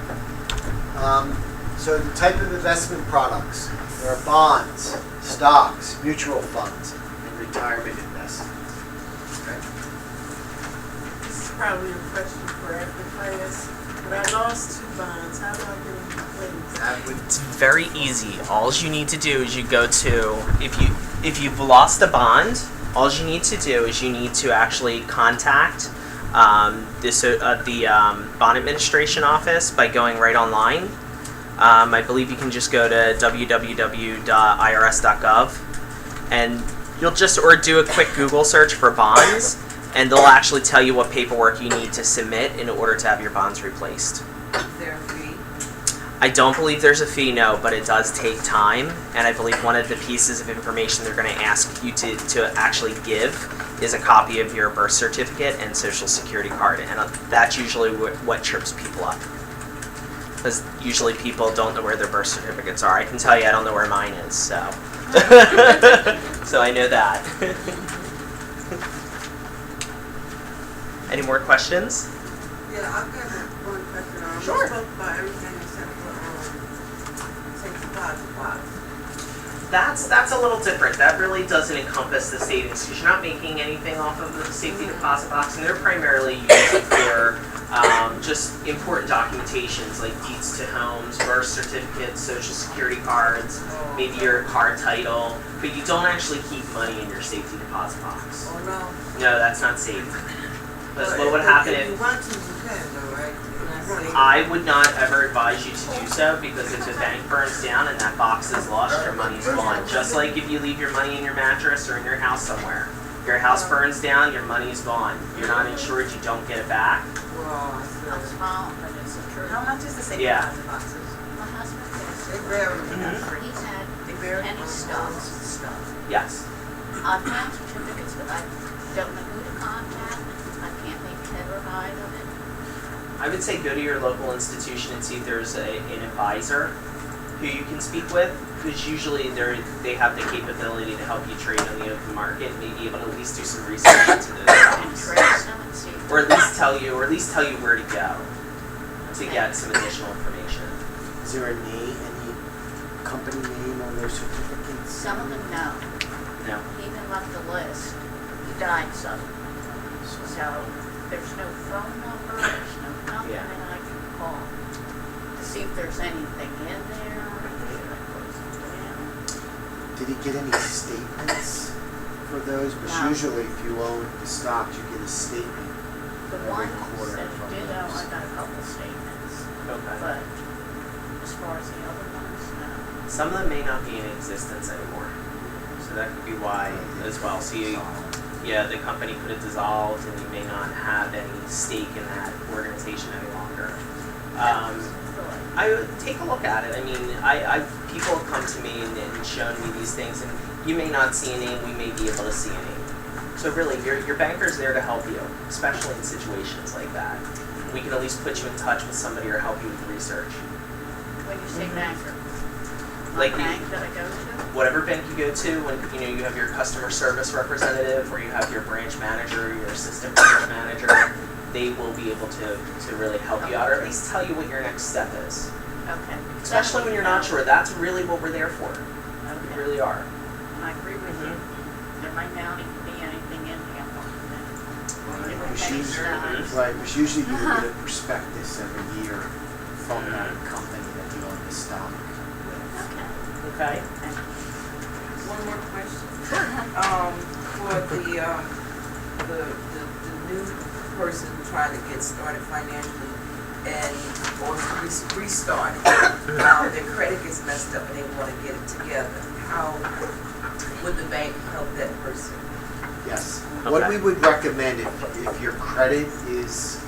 So the type of investment products, there are bonds, stocks, mutual funds, and retirement investments. Okay. This is probably a question for after class, but I lost 2 bonds. How do I get them replaced? That would, It's very easy. All you need to do is you go to, if you've lost a bond, all you need to do is you need to actually contact the bond administration office by going right online. I believe you can just go to www.irs.gov, and you'll just, or do a quick Google search for bonds, and they'll actually tell you what paperwork you need to submit in order to have your bonds replaced. Is there a fee? I don't believe there's a fee, no, but it does take time, and I believe one of the pieces of information they're going to ask you to actually give is a copy of your birth certificate and social security card, and that's usually what trips people up. Because usually people don't know where their birth certificates are. I can tell you I don't know where mine is, so. So I know that. Any more questions? Yeah, I've got one question. Sure. We spoke about everything except for, say, deposit box. That's a little different. That really doesn't encompass the savings, because you're not making anything off of the safety deposit box, and they're primarily used for just important documentations like deeds to homes, birth certificates, social security cards, maybe your car title, but you don't actually keep money in your safety deposit box. Oh, no? No, that's not safe. Because But what would happen if you if want to, you can, though, right? I would not ever advise you to do so, because if the bank burns down and that box is lost, your money's gone. Just like if you leave your money in your mattress or in your house somewhere. Your house burns down, your money's gone. You're not insured, you don't get it back. Well, That's small, but it's the truth. How much is the safety Yeah. deposit boxes? My husband they says vary. he's had They vary? penny stocks. Yes. I've found certificates, but I don't know who to contact. I can't make head or hide of it. I would say go to your local institution and see if there's an advisor who you can speak with, because usually they have the capability to help you trade on the open market and maybe able to at least do some research into those And things. trace them and see. Or at least tell you where to go to get some additional information. is there a name, any company name on their certificates? Some of them no. No. He even left the list. He died suddenly. So there's no phone number, there's no nothing Yeah. that I can call to see if there's anything in there or should I close it down. Did he get any statements for for those, but No. usually if you own the stock, you get a statement The every ones quarter that from did, those. I got a couple statements, Okay. but as far as the other ones, no. Some of them may not be in existence anymore, so that could be why as well. So yeah, the company could have dissolved, and you may not have any stake in that organization any longer. I would take a look at it. I mean, people have come to me and shown me these things, and you may not see a name, we may be able to see a name. So really, your banker's there to help you, especially in situations like that. We can at least put you in touch with somebody or help you with the research. When you say banker, Like my bank that I go to? Whatever bank you go to, when you have your customer service representative, or you have your branch manager, your assistant branch manager, they will be able to really help you out, or at least tell you what your next step is. Okay. Especially when you're not sure. That's really what we're there for. We Okay. really are. And I agree with you. There might not even be anything in here. Because usually you get a prospectus every year from that company that you own the stock with. Okay. One more question. For the new person trying to get started financially and or restart, their credit gets messed up and they want to get it together, how would the bank help that person? Yes. Okay. What we would recommend if your credit is,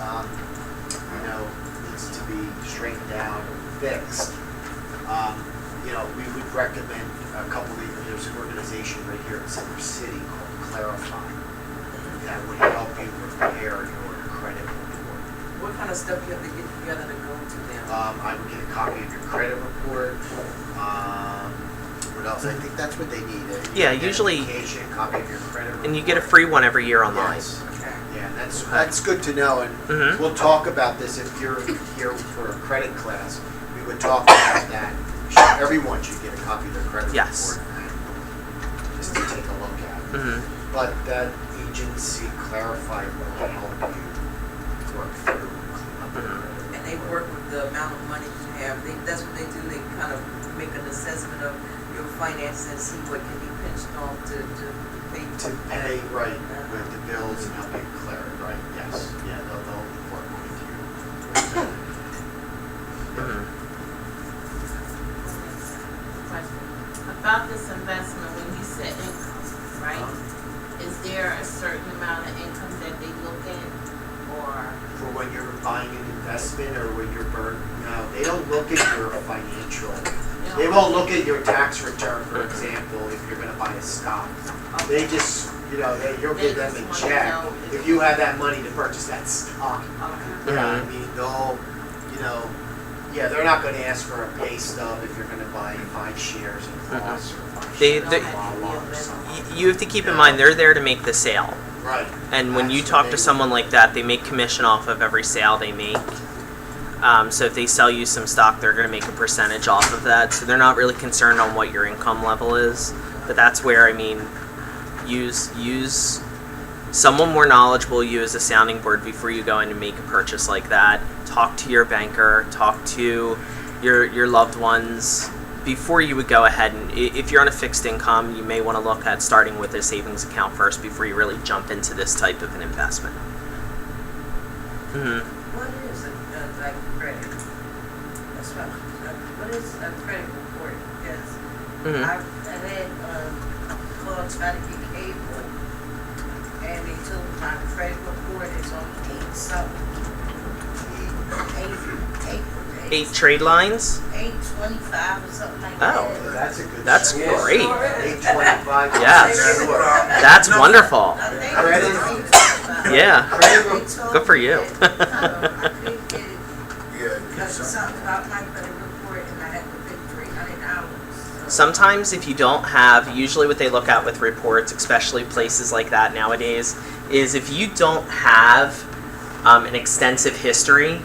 needs to be straightened out or fixed, we would recommend a couple of, there's an organization right here in Center City called Clarify that would help you prepare your credit report. What kind of stuff you have to get together to go to them? I would get a copy of your credit report. What else? I think that's what they need. Yeah, usually- Identification, copy of your credit report. And you get a free one every year online. Yes. Okay. Yeah, that's good to know, and Mhm. we'll talk about this if you're here for a credit class. We would talk about that. Everyone should get a copy of their credit Yes. report, just to take a look at it. Mm-hmm. But that agency Clarify will help you work through. And they work with the amount of money you have. That's what they do. They kind of make an assessment of your finances and see what can be pinched off to pay. To pay, right, with the bills and help you clear it, right, yes. Yeah, they'll work with you. Mm-hmm. About this investment, when you set income, right? Is there a certain amount of income that they look at, or? For when you're buying an investment or when you're no, they don't look at your financial. They won't look at your tax return, for example, if you're gonna buy a stock. They just, you'll give them a check if you have that money to purchase that stock. Yeah, I mean, they're not gonna ask for a pay stub if you're gonna buy 5 shares in Voss or 5 They- shares they- in Wawa or something. You have to keep in mind, they're there to make the sale. Right. And when you That's talk what to they someone like that, they make commission off of every sale they make. So if they sell you some stock, they're going to make a percentage off of that. So they're not really concerned on what your income level is. But that's where, use someone more knowledgeable, you as a sounding board before you go in and make a purchase like that. Talk to your banker, talk to your loved ones before you would go ahead. And if you're on a fixed income, you may want to look at starting with a savings account first before you really jump into this type of an investment. Mm-hmm. What is like credit? That's what is a credit report? Because Mm-hmm. I've had called trying to get cable, and they told me my credit report is on 8 trade lines? 825 or something like Oh. that. That's a good. That's score. great. 825. Yes. That's wonderful. I think Credit. it was 825. Yeah. Credit They report. told Good for me you. that, I couldn't get it Yeah, because of something about my credit report, and I had to pay $300. So Sometimes if you don't have, usually what they look at with reports, especially places like that nowadays, is if you don't have an extensive history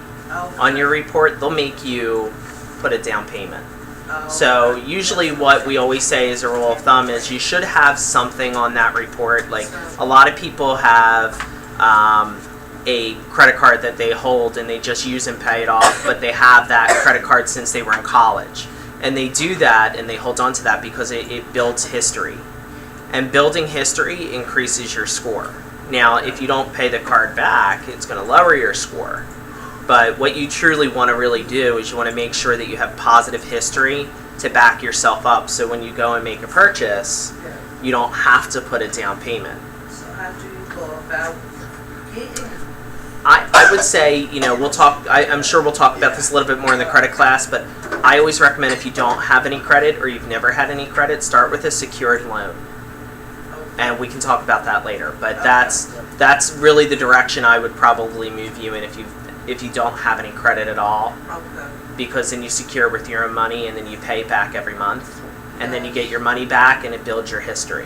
on your report, they'll make you put a down payment. So usually what we always say as a rule of thumb is you should have something on that report. Like a lot of people have a credit card that they hold and they just use and pay it off, but they have that credit card since they were in college. And they do that and they hold on to that because it builds history. And building history increases your score. Now, if you don't pay the card back, it's going to lower your score. But what you truly want to really do is you want to make sure that you have positive history to back yourself up. So when you go and make a purchase, you don't have to put a down payment. So how do you go about getting? I would say, we'll talk, I'm sure we'll talk about this a little bit more in the credit class, but I always recommend if you don't have any credit or you've never had any credit, start with a secured loan. And we can talk about that later. But that's really the direction I would probably move you in if you don't have any credit at all. Okay. Because then you secure with your own money and then you pay back every month. And then you get your money back and it builds your history.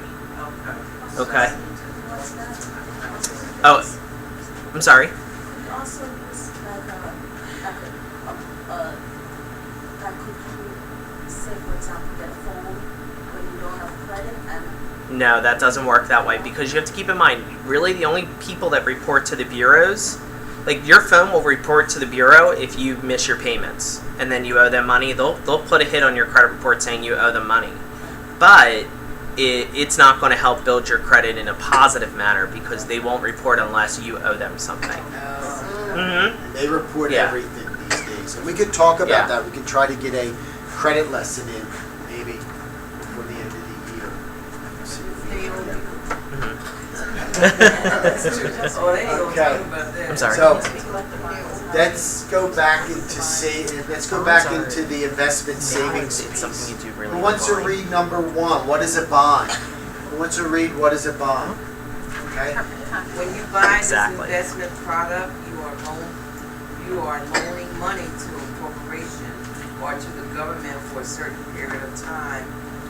Okay? Oh, I'm sorry? Also use could you say, for example, get a phone when you don't have credit and No, that doesn't work that way because you have to keep in mind, really the only people that report to the bureaus, like your phone will report to the bureau if you miss your payments and then you owe them money. They'll put a hit on your credit report saying you owe them money. But it's not going to help build your credit in a positive manner because they won't report unless you owe them something. Mm-hmm. They report Yeah. everything these days. And we could talk about Yeah. that. We could try to get a credit lesson in maybe before the end of the year. See if we Oh, they ain't gonna Okay. talk about that. I'm sorry. So let's go back into the investment savings It's something you piece. do really Who wants to well. read number 1? What is a bond? Who wants to read what is a bond? Okay. When you buy Exactly. this investment product, you are loaning money to a corporation or to the government for a certain period of time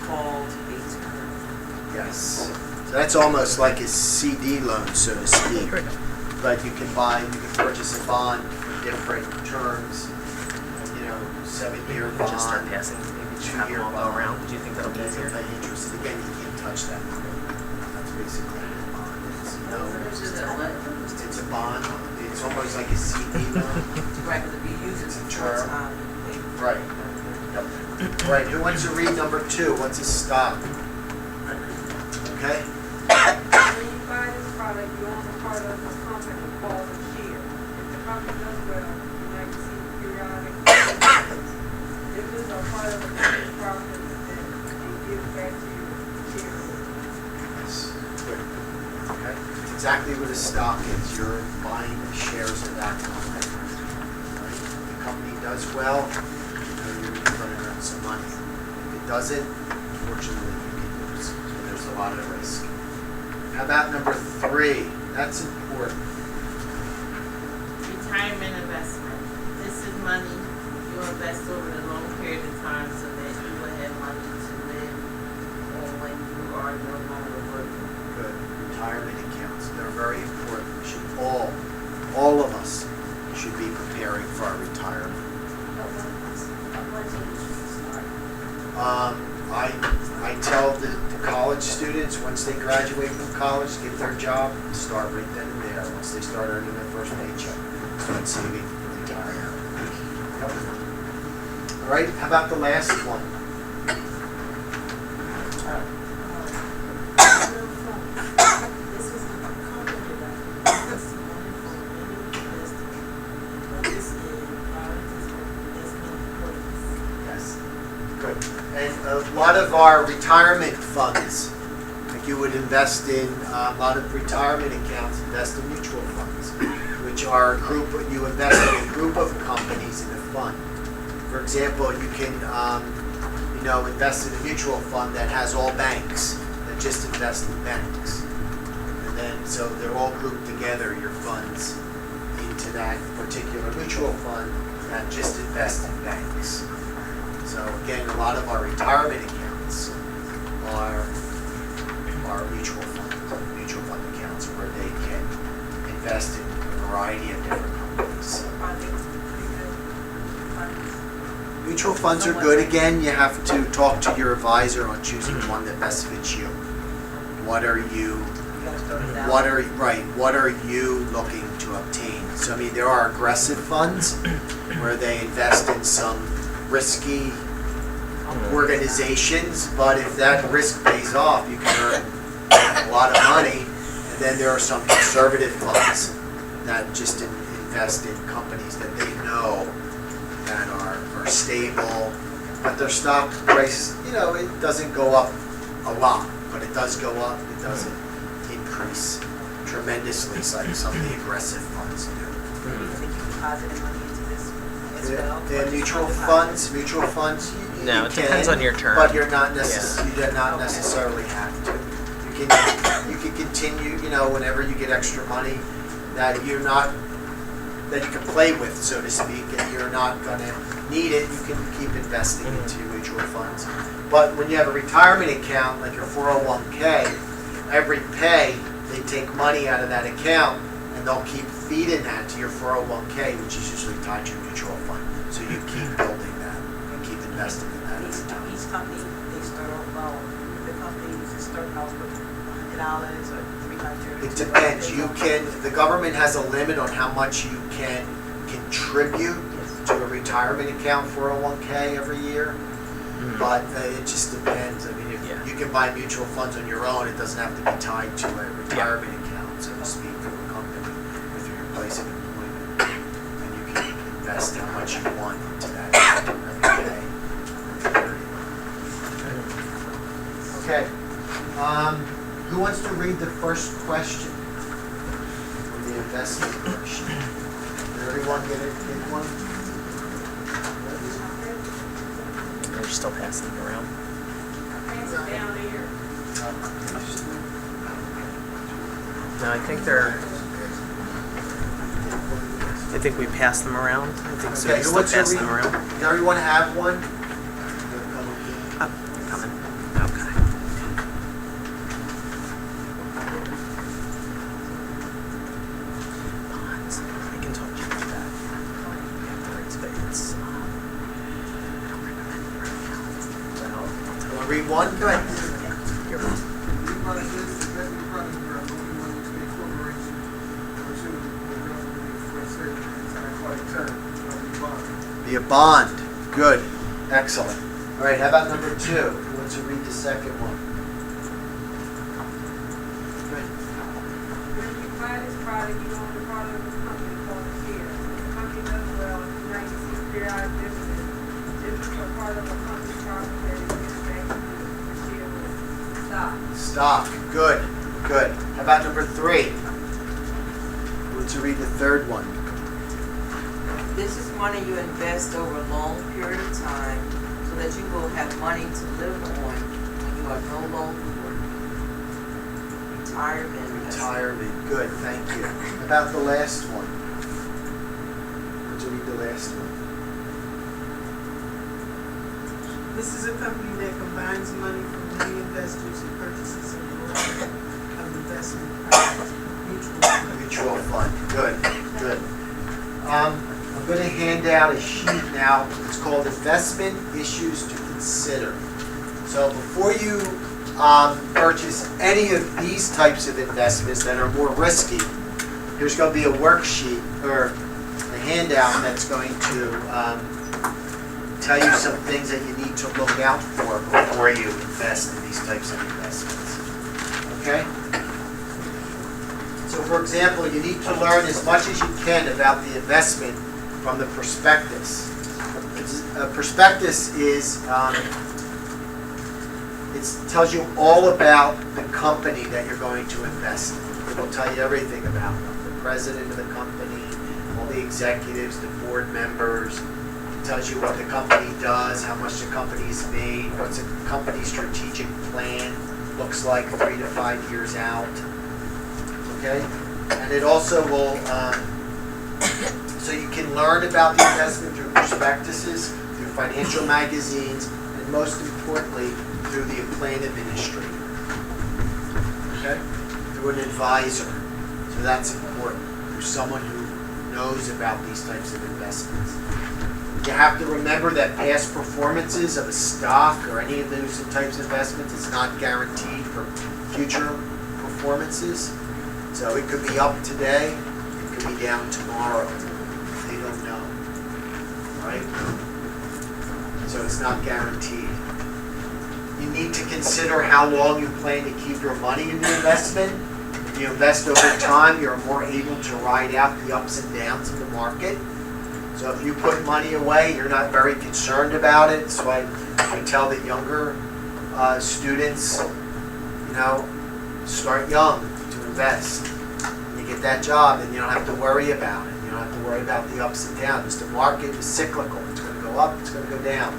called a term. Yes. So that's almost like a CD loan, so to speak. But you can purchase a bond for different terms. 7-year You bond. just start passing, maybe just have them all go around. Do you think that'll be easier? Pay interest. And again, you can't touch that. That's basically what a bond is. It's a bond. It's almost like a CD loan. Right, because if you use it It's a for term. time. Right. Yep. Right. Who wants to read number 2? What's a stock? Okay. When you buy this product, you own a part of a company called a share. If the company does well, you might receive periodic dividends. If it's a part of the company's profits, then you give back to your shareholders. Yes. Good. Okay. It's exactly what a stock is. You're buying the shares of that company. Right? If the company does well, you're going to earn some money. If it doesn't, unfortunately, you can lose. So there's a lot of risk. How about number 3? That's important. Retirement investment. This is money you invest over a long period of time so that you will have money to live on when you are no longer working. Good. Retirement accounts. They're very important. We should all of us should be preparing for our retirement. what age you start? I tell the college students, once they graduate from college, get their job, start right then and there. Once they start earning their first paycheck, start saving for retirement. Yep. All right, how about the last one? This is a company that is wonderful, many investing, but this is priorities for investment employees. Yes. Good. And a lot of our retirement funds, like you would invest in a lot of retirement accounts, invest in mutual funds, which are a group, you invest in a group of companies in a fund. For example, you can, invest in a mutual fund that has all banks, that just invest in banks. And then, so they're all grouped together, your funds, into that particular mutual fund that just invest in banks. So again, a lot of our retirement accounts are mutual fund accounts where they can invest in a variety of different companies. Mutual funds are good. Again, you have to talk to your advisor on choosing one that best fits you. What are you looking to obtain? So I mean, there are aggressive funds where they invest in some risky organizations, but if that risk pays off, you can earn lot of money. And then there are some conservative funds that just invest in companies that they know that are stable, but their stock price, you know, it doesn't go up a lot, but it does go up. It doesn't increase tremendously like some of the aggressive funds do. You think you deposited money into this as well? And mutual funds, you No, it can, depends on your term. but you're not you do not necessarily have to. You can continue, you know, whenever you get extra money that you can play with, so to speak, and you're not going to need it, you can keep investing into mutual funds. But when you have a retirement account, like your 401k, every pay, they take money out of that account, and they'll keep feeding that to your 401k, which is usually tied to your mutual fund. So you keep building that and keep investing in that. Each company, they start off low. The companies start off with $100 or $300. It depends. The government has a limit on how much you can contribute to a retirement account 401k every year. But it just depends. I mean, if you can buy mutual funds on your own, it doesn't have to be tied to a retirement account, so to speak, for a company with your place of employment. And you can invest how much you want into that every day. Okay. Who wants to read the first question from the investment worksheet? Did everyone get one? They're still passing them around. Hands are down here. No, I think we passed them around. I think so. Okay, We who still wants to pass read? them around. Does everyone have one? Coming. Okay. Bonds. I can talk to you about that. Afterwards, but it's I don't recommend it right now. But I'll tell Want to read one? Go ahead. you. You're Be a bond. Good. Excellent. All right, how about number 2? Who wants to read the second one? Good. When you buy this product, you own the product of the company called a share. If the company does well, you like to see periodic dividends. Dividends are part of a company's profit that is given back to you. The share was stock. Stock. Good. Good. How about number 3? Who wants to read the third one? This is money you invest over a long period of time so that you will have money to live on when you are no longer working. Retirement. Retirement. Good. Thank you. How about the last one? Who wants to read the last one? This is a company that combines money from many investors and purchases a variety of investment products. Mutual fund. Good. Good. I'm going to hand out a sheet now. It's called Investment Issues to Consider. So before you purchase any of these types of investments that are more risky, there's going to be a worksheet or a handout that's going to tell you some things that you need to look out for before you invest in these types of investments. Okay? So for example, you need to learn as much as you can about the investment from the prospectus. A prospectus is, it tells you all about the company that you're going to invest in. It will tell you everything about them, the president of the company, all the executives, the board members. It tells you what the company does, how much the company's made, what's the company's strategic plan looks like 3 to 5 years out. Okay? And it also will, so you can learn about the investment through prospectuses, through financial magazines, and most importantly, through the plan administrator. Okay? Through an advisor. So that's important. Through someone who knows about these types of investments. You have to remember that past performances of a stock or any of those types of investments is not guaranteed for future performances. So it could be up today, it could be down tomorrow. They don't know. Right? So it's not guaranteed. You need to consider how long you plan to keep your money in the investment. If you invest over time, you're more able to ride out the ups and downs of the market. So if you put money away, you're not very concerned about it. So I tell the younger students, start young to invest. When you get that job, then you don't have to worry about it. You don't have to worry about the ups and downs. The market is cyclical. It's going to go up, it's going to go down.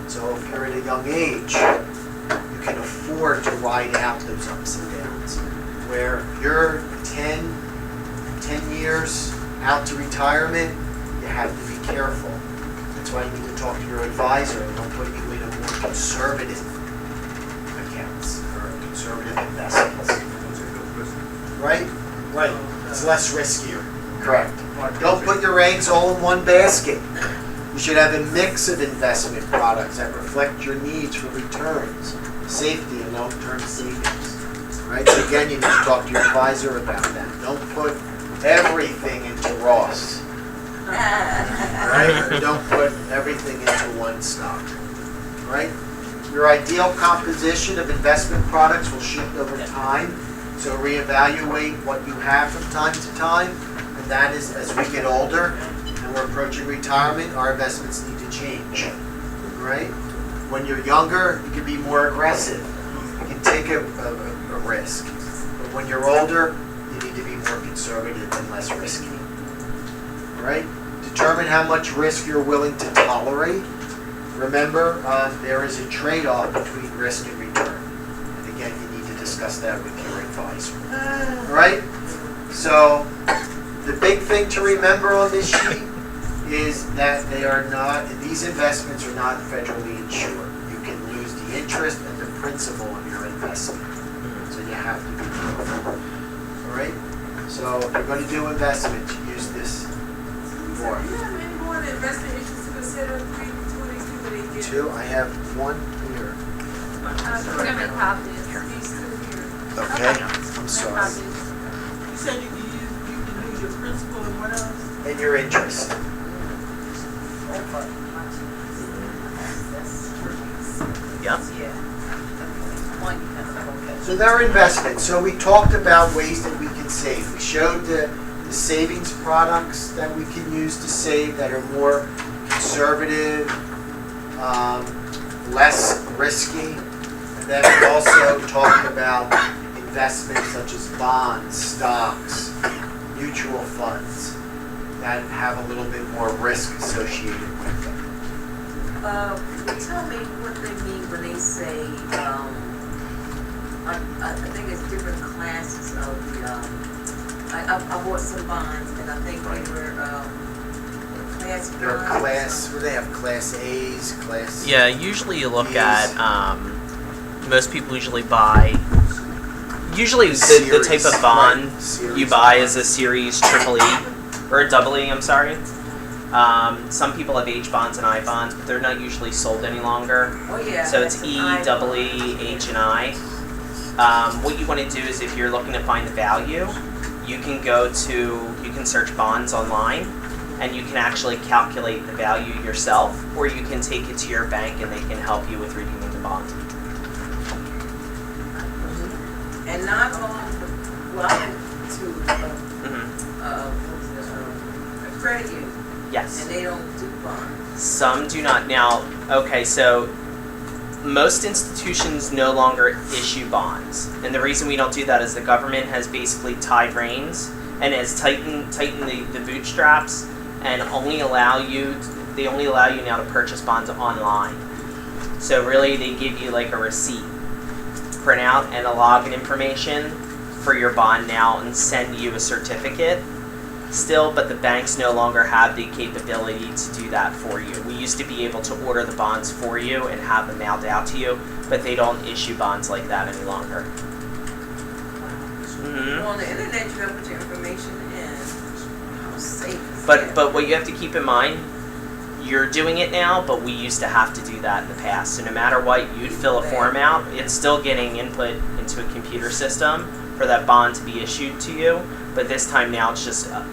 So if you're at a young age, you can afford to ride out those ups and downs. Where you're 10 years out to retirement, you have to be careful. That's why you need to talk to your advisor and they'll put you in a more conservative accounts or conservative investments. Right? Right. It's less riskier. Correct. Don't put your eggs all in one basket. You should have a mix of investment products that reflect your needs for returns, safety, and long-term savings. Right? So again, you need to talk to your advisor about that. Don't put everything into Ross. Right? Or don't put everything into one stock. Right? Your ideal composition of investment products will shift over time. So reevaluate what you have from time to time. And that is, as we get older and we're approaching retirement, our investments need to change. Right? When you're younger, you can be more aggressive. You can take a risk. But when you're older, you need to be more conservative and less risky. Right? Determine how much risk you're willing to tolerate. Remember, there is a trade-off between risk and return. And again, you need to discuss that with your advisor. All right? So, the big thing to remember on this sheet is that these investments are not federally insured. You can lose the interest and the principal of your investment. So you have to be careful. All right? So, if you're going to do investments, use this form. Do you have any more investment issues to consider? Two, I have one here. We're gonna make copies. These two here. Okay, I'm sorry. You said you can use your principal and what else? And your interest. Yep. So they're investments. So we talked about ways that we can save. We showed the savings products that we can use to save that are more conservative, less risky. And then we also talked about investments such as bonds, stocks, mutual funds that have a little bit more risk associated with them. Tell me what they mean when they say, I think it's different classes of the, I bought some bonds and I think they were, class They're bonds. they have class A's, class. Yeah, usually you look at, most people usually buy, the type of bond you buy is a series triple E, or a double E, I'm sorry. Some people have H bonds and I bonds, but they're not usually sold any longer. Oh yeah. So it's that's E, an I double bond. E, H, and I. What you want to do is if you're looking to find the value, you can search bonds online, and you can actually calculate the value yourself, or you can take it to your bank and they can help you with redeeming the bond. And not all, well, I went to, a credit union. Yes. And they don't do bonds. Some do not. Now, okay, so most institutions no longer issue bonds. And the reason we don't do that is the government has basically tied reins and has tightened the bootstraps and they only allow you now to purchase bonds online. So really they give you like a receipt, print out and a login information for your bond now and send you a certificate still, but the banks no longer have the capability to do that for you. We used to be able to order the bonds for you and have them mailed out to you, but they don't issue bonds like that any longer. Well, on the internet, you have put your information in. How safe is But what you have to keep in mind, you're doing it now, but we used to have to do that in the past. So no matter what, you'd fill a form out, it's still getting input into a computer system for that bond to be issued to you. But this time now, it's just a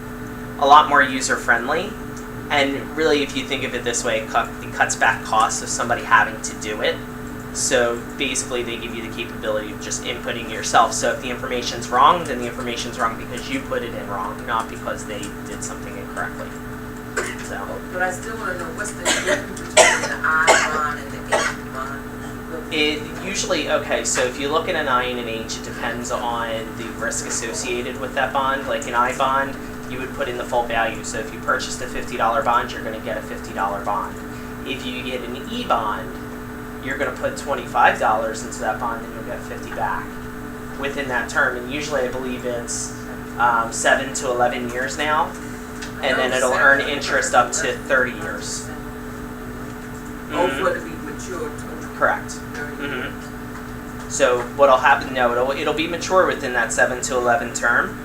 lot more user-friendly. And really, if you think of it this way, it cuts back costs of somebody having to do it. So basically, they give you the capability of just inputting yourself. So if the information's wrong, then the information's wrong because you put it in wrong, not because they did something incorrectly. So. But I still wanna know what's the difference between the I bond and the H bond? It usually, okay, so if you look at an I and an H, it depends on the risk associated with that bond. Like an I bond, you would put in the full value. So if you purchased a $50 bond, you're going to get a $50 bond. If you get an E bond, you're going to put $25 into that bond and you'll get 50 back within that term. And usually I believe it's 7 to 11 years now. And then it'll earn interest up to 30 years. Oh, for it to be mature too. Correct. So what'll happen? No, it'll be mature within that 7 to 11 term,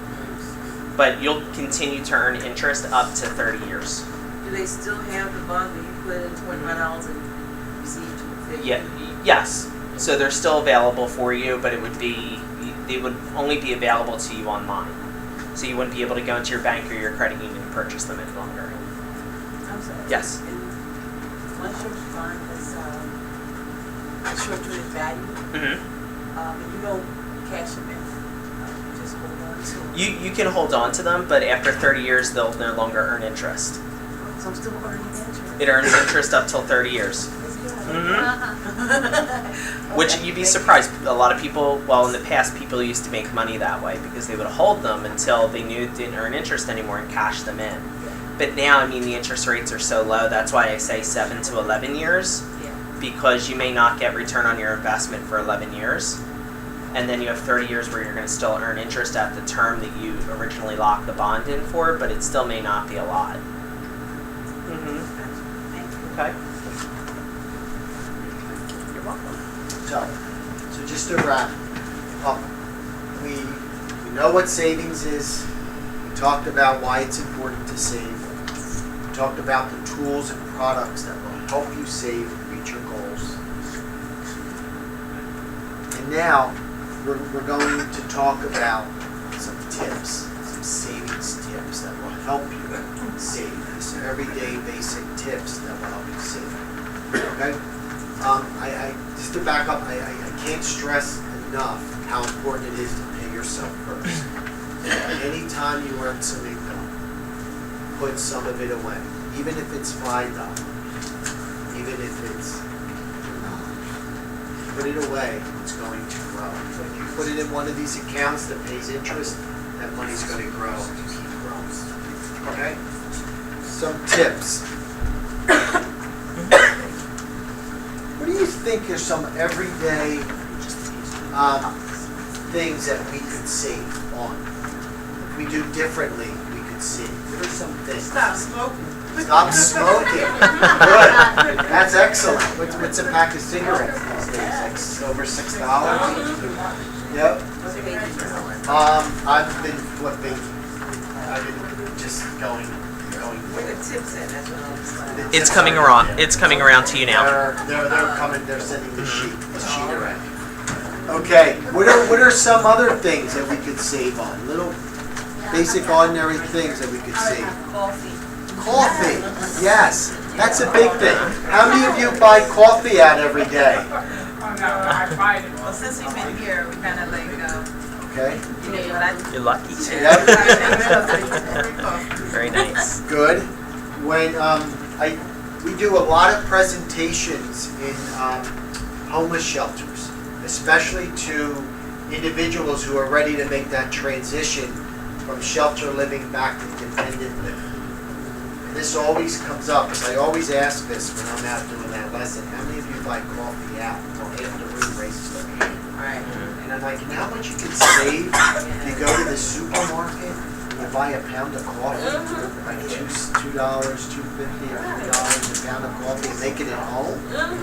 but you'll continue to earn interest up to 30 years. Do they still have the bond that you put in $25 and receive $250? Yeah. Yes. So they're still available for you, but they would only be available to you online. So you wouldn't be able to go into your bank or your credit union and purchase them any longer. I'm sorry. Yes. Once your bond is short-term value, and you don't cash them in, you just hold on to them. You can hold on to them, but after 30 years, they'll no longer earn interest. So I'm still earning interest. It earns interest up till 30 years. Which you'd be surprised. A lot of people, well, in the past, people used to make money that way because they would hold them until they knew it didn't earn interest anymore and cash them in. But now, I mean, the interest rates are so low. That's why I say 7 to 11 years, because you may not get return on your investment for 11 years. And then you have 30 years where you're going to still earn interest at the term that you originally locked the bond in for, but it still may not be a lot. Okay. You're welcome. So just to wrap up, we know what savings is. We talked about why it's important to save. We talked about the tools and products that will help you save and reach your goals. And now we're going to talk about some tips, some savings tips that will help you save. Some everyday basic tips that will help you save. Okay? I just to back up, I can't stress enough how important it is to pay yourself first. Anytime you earn some income, put some of it away. Even if it's $5, even if it's $2. Put it away, it's going to grow. If you put it in one of these accounts that pays interest, that money's going to grow and keep growing. Okay? Some tips. What do you think are some everyday things that we could save on? If we do differently, we could save. What are some things? Stop smoking. Stop smoking. Good. That's excellent. What's a pack of cigarettes these days? Like over $6? Yep. I've been flipping. I've been just going. Where the tips at? That's what I was like. It's coming around. It's coming around to you now. They're coming. They're sending the sheet around. Okay. What are some other things that we could save on? Little basic ordinary things that we could save. Coffee. Coffee. Yes. That's a big thing. How many of you buy coffee out every day? Well, since we've been here, we kind of like, Okay. you know, but You're lucky. Yep. Very nice. Good. When we do a lot of presentations in homeless shelters, especially to individuals who are ready to make that transition from shelter living back to dependent living. And this always comes up, because I always ask this when I'm out doing that lesson. How many of you buy coffee out? Well, half the room raises their hand. Right. And I'm like, you know how much you can save if you go to the supermarket and you buy a pound of coffee, like $2, $2.50, $3 a pound of coffee, and make it at home?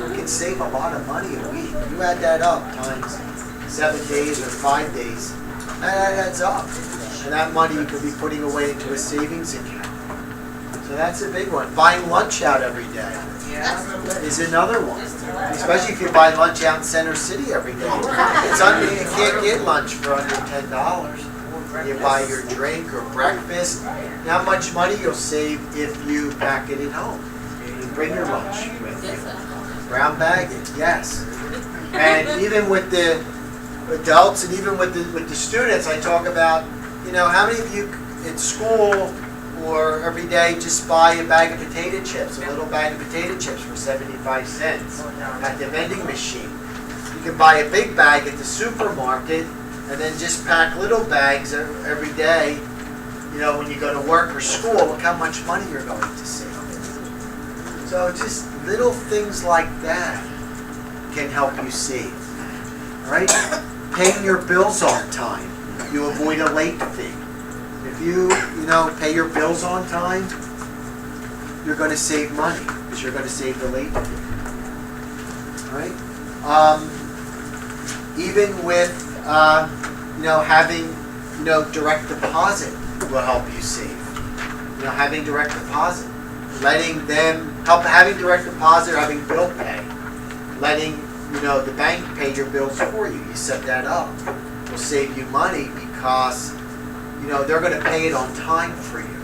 You can save a lot of money a week. You add that up times 7 days or 5 days, that adds up. And that money you could be putting away into a savings account. So that's a big one. Buying lunch out every day is another one. Especially if you buy lunch out in Center City every day. You can't get lunch for under $10. You buy your drink or breakfast. How much money you'll save if you pack it at home. You bring your lunch with you. Brown bag it, yes. And even with the adults and even with the students, I talk about, how many of you in school or every day just buy a bag of potato chips, a little bag of potato chips for 75 cents at the vending machine. You can buy a big bag at the supermarket and then just pack little bags every day. When you go to work or school, look how much money you're going to save. So just little things like that can help you save. Right? Paying your bills on time. You avoid a late fee. If you pay your bills on time, you're going to save money because you're going to save the late fee. Right? Even with having direct deposit will help you save. Having direct deposit, having direct deposit, or having bill pay, letting the bank pay your bills for you. You set that up. Will save you money because they're going to pay it on time for you.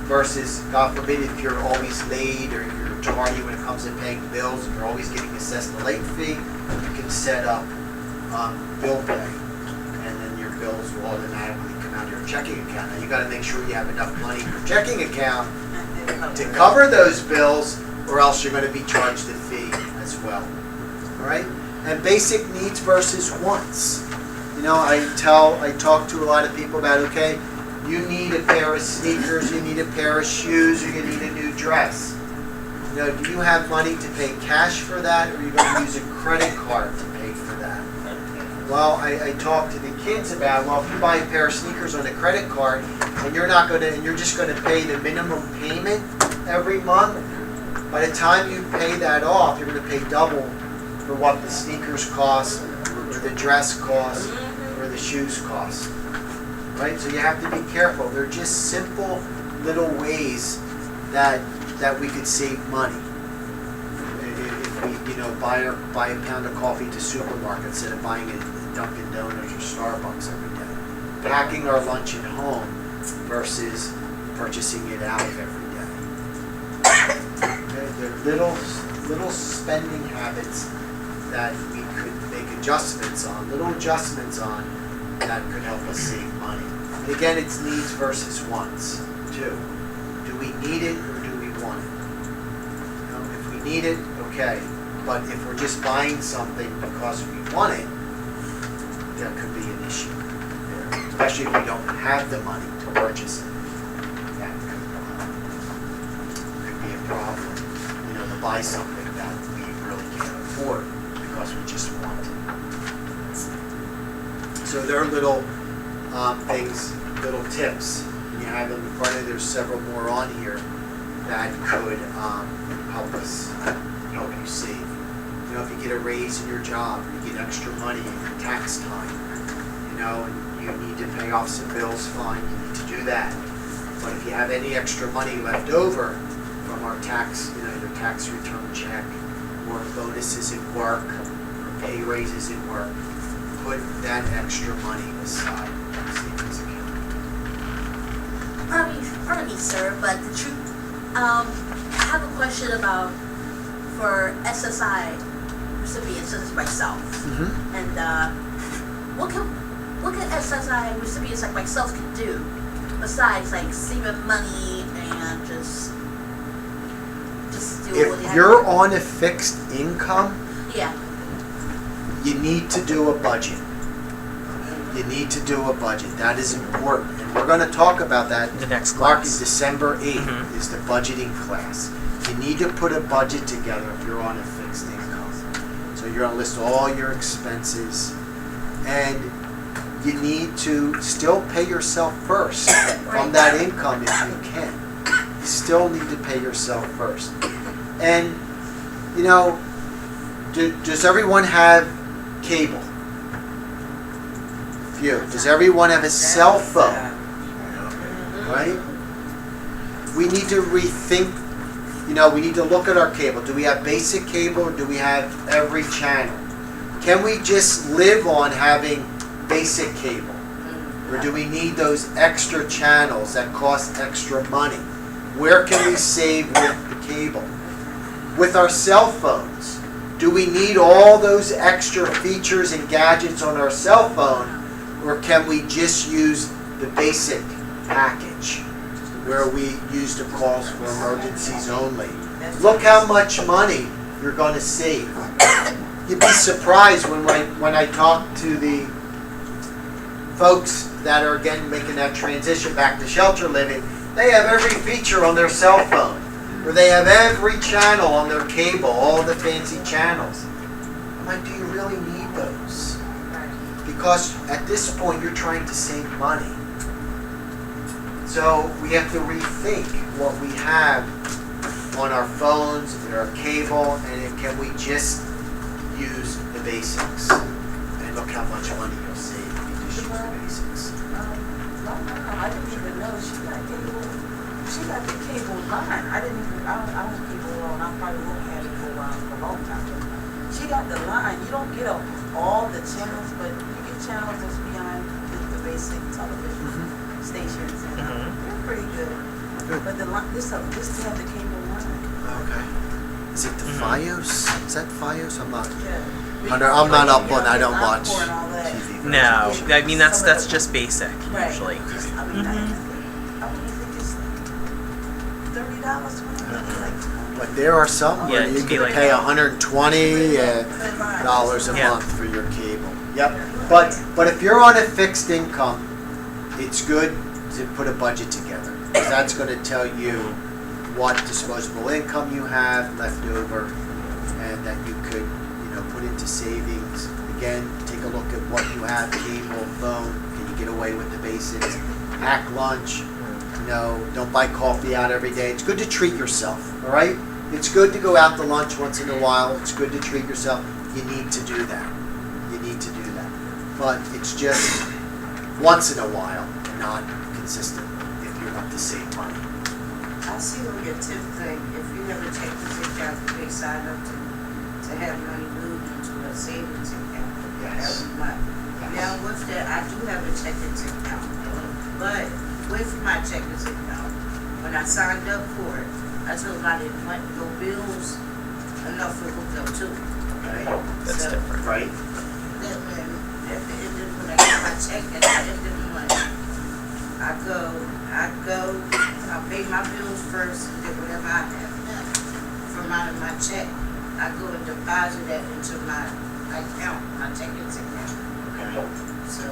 Versus, God forbid, if you're always late or you're tardy when it comes to paying bills and you're always getting assessed a late fee, you can set up bill pay, and then your bills will automatically come out of your checking account. Now you got to make sure you have enough money in your checking account to cover those bills, or else you're going to be charged a fee as well. All right? And basic needs versus wants. I talk to a lot of people about, okay, you need a pair of sneakers, you need a pair of shoes, or you need a new dress. Do you have money to pay cash for that, or are you going to use a credit card to pay for that? Well, I talk to the kids about, well, if you buy a pair of sneakers on a credit card and you're just going to pay the minimum payment every month, by the time you pay that off, you're going to pay double for what the sneakers cost, or the dress cost, or the shoes cost. Right? So you have to be careful. They're just simple little ways that we could save money. If we, buy a pound of coffee at the supermarket instead of buying it at Dunkin' Donuts or Starbucks every day. Packing our lunch at home versus purchasing it out every day. Okay? They're little spending habits that we could make adjustments on, that could help us save money. And again, it's needs versus wants, too. Do we need it or do we want it? If we need it, okay. But if we're just buying something because we want it, there could be an issue there. Especially if we don't have the money to purchase it. That could be a problem. To buy something that we really can't afford because we just want it. So there are little things, little tips. You have them in front of you. There's several more on here that could help you save. If you get a raise in your job, or you get extra money in your tax time, and you need to pay off some bills, fine, you need to do that. But if you have any extra money left over from our tax, your tax return check, or bonuses at work, or pay raises at work, put that extra money aside in the savings account. Pardon me, sir, but the truth, I have a question about for SSI recipients, such as myself. Mm-hmm. And what can SSI recipients like myself can do besides like saving money and just do what they have If you're to do? on a fixed income, Yeah. you need to do a budget. That is important. And we're going to talk about that. The next Mark, class. December 8th Mhm. is the budgeting class. You need to put a budget together if you're on a fixed income. So you're going to list all your expenses. And you need to still pay yourself first from that income if you can. You still need to pay yourself first. And, does everyone have cable? Few. Does everyone have a cell phone? Right? We need to rethink, we need to look at our cable. Do we have basic cable or do we have every channel? Can we just live on having basic cable? Or do we need those extra channels that cost extra money? Where can we save with the cable? With our cell phones, Do we need all those extra features and gadgets on our cell phone, or can we just use the basic package where we use the calls for emergencies only? Look how much money you're going to save. You'd be surprised when I talk to the folks that are again making that transition back to shelter living. They have every feature on their cell phone, or they have every channel on their cable, all the fancy channels. I'm like, do you really need those? Because at this point, you're trying to save money. So we have to rethink what we have on our phones, and our cable, and can we just use the basics? And look how much money you'll save if you just use the basics. I didn't even know she got cable. She got the cable line. I don't cable on. I probably won't have it for a long time. She got the line. You don't get all the channels, but you get channels that's beyond the basic television stations. And they're pretty good. But the line, this to have the cable line. Okay. Is it the FiOS? Is that FiOS? I'm not. Yeah. I'm not up on. I don't watch TV. No, I mean that's just basic usually. I mean, I think it's $30. But there are some where you can pay $120 a month for your cable. Yep. But if you're on a fixed income, it's good to put a budget together, because that's going to tell you what disposable income you have left over, and that you could, put into savings. Again, take a look at what you have: cable, phone. Can you get away with the basics? Pack lunch. Don't buy coffee out every day. It's good to treat yourself. All right. It's good to go out to lunch once in a while. It's good to treat yourself. You need to do that. But it's just once in a while, not consistent if you want to save money. I see on your tip thing, if you have a checking account, they sign up to have money moved into a savings account every month. Now with that, I do have a checking account, but with my checking account, when I signed up for it, I told them I didn't want no bills enough to hook up to. Right? That's different. Right? Then when I get my check at the end of the month, I pay my bills first, and then whatever I have left from out of my check, I go and deposit that into my account, my checking account. Okay. So.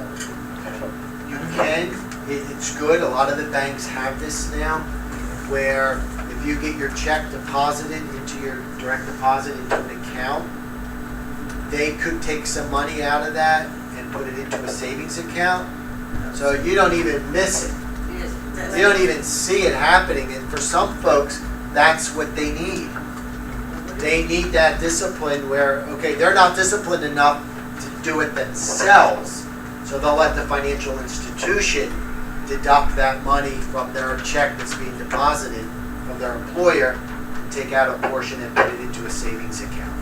You can. It's good. A lot of the banks have this now, where if you get your check deposited into your direct deposit into an account, they could take some money out of that and put it into a savings account. So you don't even miss it. You don't even see it happening. And for some folks, that's what they need. They need that discipline where, okay, they're not disciplined enough to do it themselves. So they'll let the financial institution deduct that money from their check that's being deposited from their employer, and take out a portion and put it into a savings account.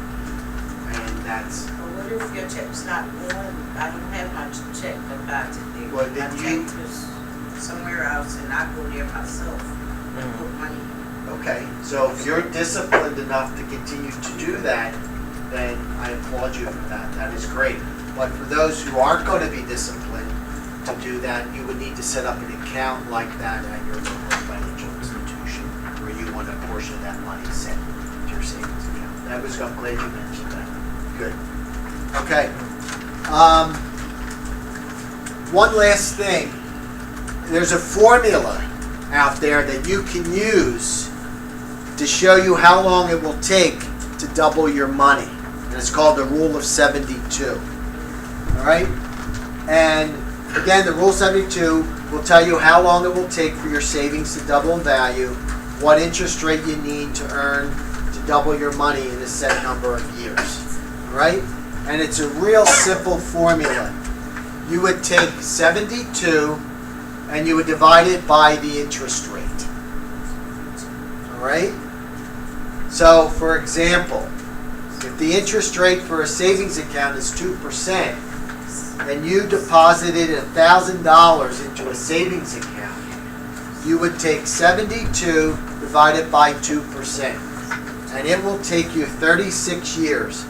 And that's... Well, what if your check's not on? I don't have my check deposited there. Well, then my check is somewhere else, and I go there myself and put money. Okay, so if you're disciplined enough to continue to do that, then I applaud you for that. That is great. But for those who aren't going to be disciplined to do that, you would need to set up an account like that at your local financial institution, where you want a portion of that money sent to your savings account. I'm glad you mentioned that. Good. Okay. One last thing. There's a formula out there that you can use to show you how long it will take to double your money. And it's called the Rule of 72. All right? And again, the Rule 72 will tell you how long it will take for your savings to double in value, what interest rate you need to earn to double your money in a set number of years. All right? And it's a real simple formula. You would take 72 and you would divide it by the interest rate. All right? So, for example, if the interest rate for a savings account is 2%, and you deposited $1,000 into a savings account, you would take 72 divided by 2%. And it will take you 36 years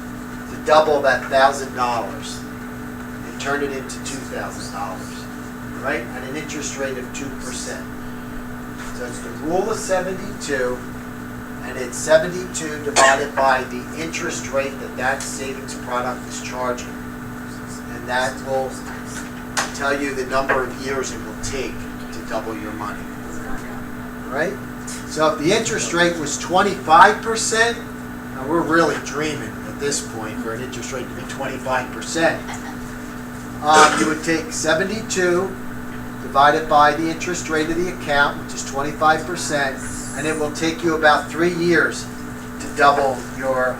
to double that $1,000 and turn it into $2,000, right? At an interest rate of 2%. So it's the rule of 72, and it's 72 divided by the interest rate that savings product is charging. And that will tell you the number of years it will take to double your money, right? So if the interest rate was 25%, now we're really dreaming at this point for an interest rate to be 25%. You would take 72 divided by the interest rate of the account, which is 25%, and it will take you about 3 years to double your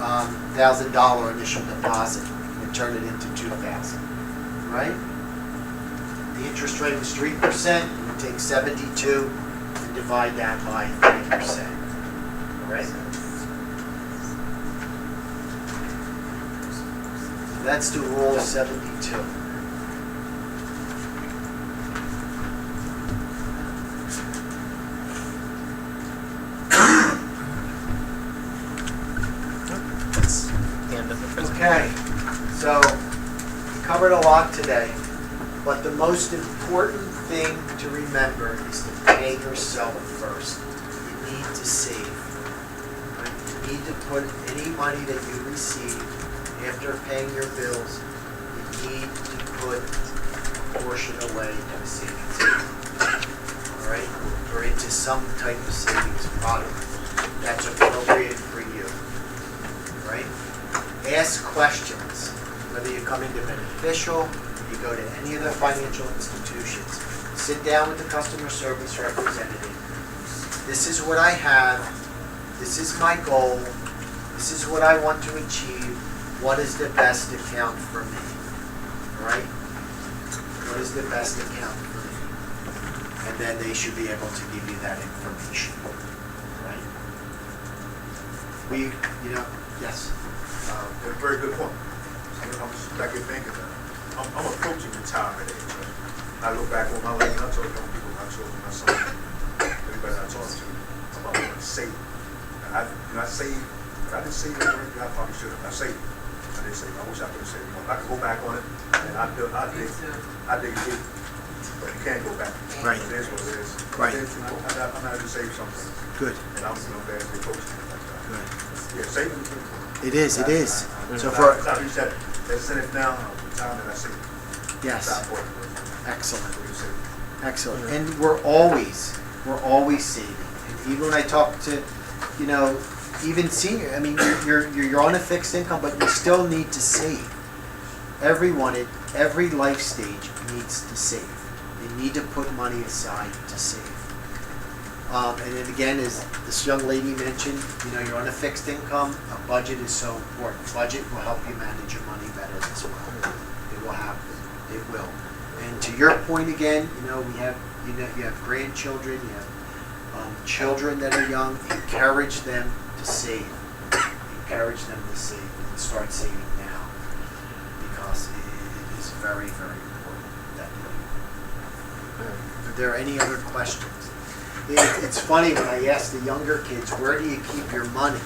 $1,000 initial deposit and turn it into $2,000, right? The interest rate was 3%, you would take 72 and divide that by 3%, all right? So that's the rule of 72. Okay, so we covered a lot today, but the most important thing to remember is to pay yourself first. You need to save. Right? You need to put any money that you receive after paying your bills, you need to put a portion away in a savings account. All right? Or into some type of savings product that's appropriate for you. Right? Ask questions, whether you come into Beneficial, or you go to any of the financial institutions. Sit down with the customer service representative. This is what I have. This is my goal. This is what I want to achieve. What is the best account for me? All right? What is the best account for me? And then they should be able to give you that information. Right? Yes. A very good point. I'm back here thinking that I'm approaching retirement age. Right? I look back on my life, and I told young people, my children, my son, everybody I talk to, about wanting to save. And I saved, but I didn't save everything I probably should have. I saved. I didn't save. I wish I could have saved more. If I could go back on it, and I dig deep. But you can't go back. Right. It is what it is. Right. I'm not to save something. Good. And I'm glad they coach me like that. Good. Yeah, saving. It is. So for I reached that incentive now, the time that I see. Yes. Excellent. Excellent. And we're always saving. And even when I talk to, even senior, I mean, you're on a fixed income, but you still need to save. Everyone at every life stage needs to save. They need to put money aside to save. And then again, as this young lady mentioned, you're on a fixed income. A budget is so important. Budget will help you manage your money better as well. It will happen. It will. And to your point again, you have grandchildren, you have children that are young. Encourage them to save. Encourage them to save and start saving now, because it is very, very important that they do. Are there any other questions? It's funny when I ask the younger kids, where do you keep your money?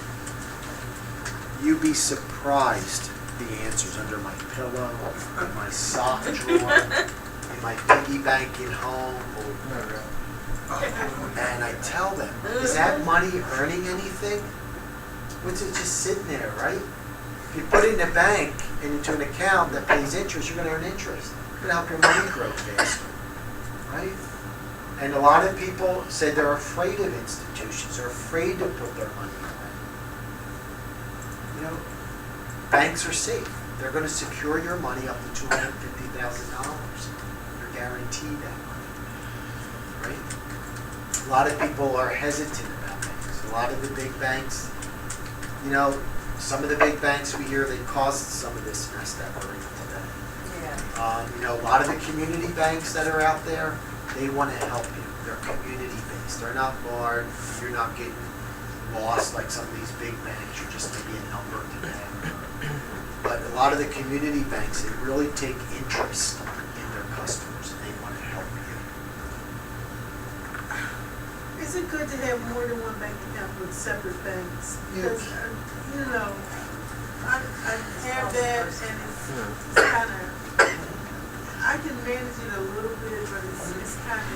You'd be surprised the answers. Under my pillow, in my sock drawer, in my piggy bank at home. And I tell them, is that money earning anything? What's it just sitting there, right? If you put it in a bank and into an account that pays interest, you're going to earn interest. It's going to help your money grow faster, right? And a lot of people say they're afraid of institutions. They're afraid to put their money away. Banks are safe. They're going to secure your money up to $250,000. You're guaranteed that money, right? A lot of people are hesitant about banks. A lot of the big banks, some of the big banks we hear, they caused some of this mess that we're in today. Yeah. A lot of the community banks that are out there, they want to help you. They're community-based. They're not large. You're not getting lost like some of these big banks. You're just maybe a number to them. But a lot of the community banks, they really take interest in their customers, and they want to help you. Is it good to have more than one bank account with separate banks? Because, have that, and it's kind of, I can manage it a little bit, but it's kind of.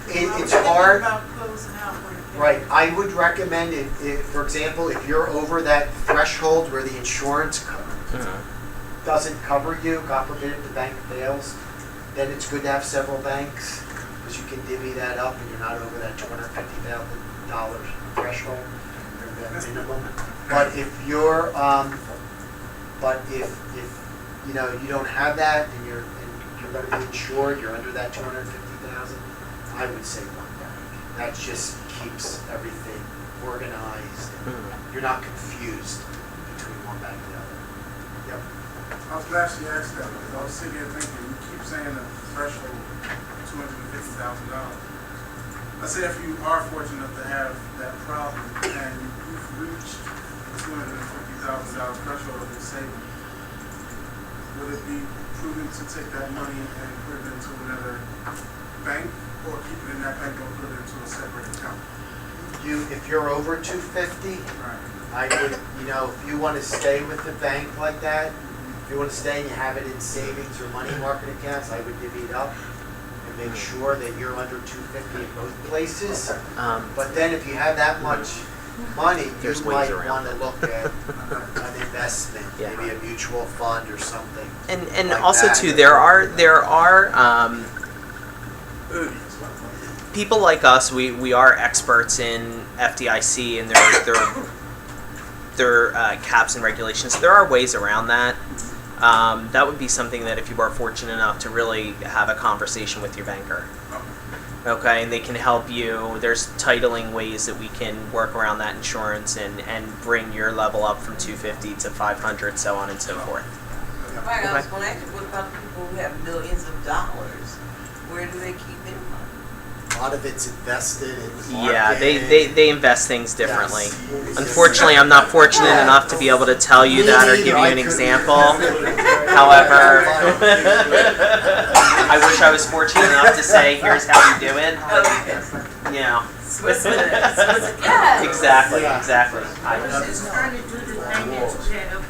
It's hard. About closing out when it. Right, I would recommend it, for example, if you're over that threshold where the insurance doesn't cover you, God forbid if the bank fails, then it's good to have several banks, because you can divvy that up and you're not over that $250,000 threshold, or that minimum. But if you're, but if you know, you don't have that and you're going to be insured, you're under that $250,000, I would say one bank. That just keeps everything organized. And you're not confused between one bank and the other. Yep. I was glad she asked that because I was sitting here thinking, you keep saying the threshold $250,000. I say if you are fortunate enough to have that problem and you've reached the $250,000 threshold of your savings, would it be prudent to take that money and put it into another bank, or keep it in that bank or put it into a separate account? If you're over 250, Right. I would, you know, if you want to stay with the bank like that, if you want to stay and you have it in savings or money market accounts, I would divvy it up and make sure that you're under 250 in both places. But then if you have that much money, you might want to look at an investment, maybe a mutual fund or something. And like also that. too, there are people like us. We are experts in FDIC and their caps and regulations. There are ways around that. That would be something that if you are fortunate enough to really have a conversation with your banker. Okay, and they can help you. There's titling ways that we can work around that insurance and bring your level up from 250 to 500, so on and so forth. Right, I was going to ask you, what about people who have millions of dollars? Where do they keep their money? A lot of it's invested in the market. Yeah, they invest things differently. Unfortunately, I'm not fortunate enough to be able to tell you that or give you an example. However, I wish I was fortunate enough to say, here's how you do it. You know. Exactly. Just trying to do the thing that you had up on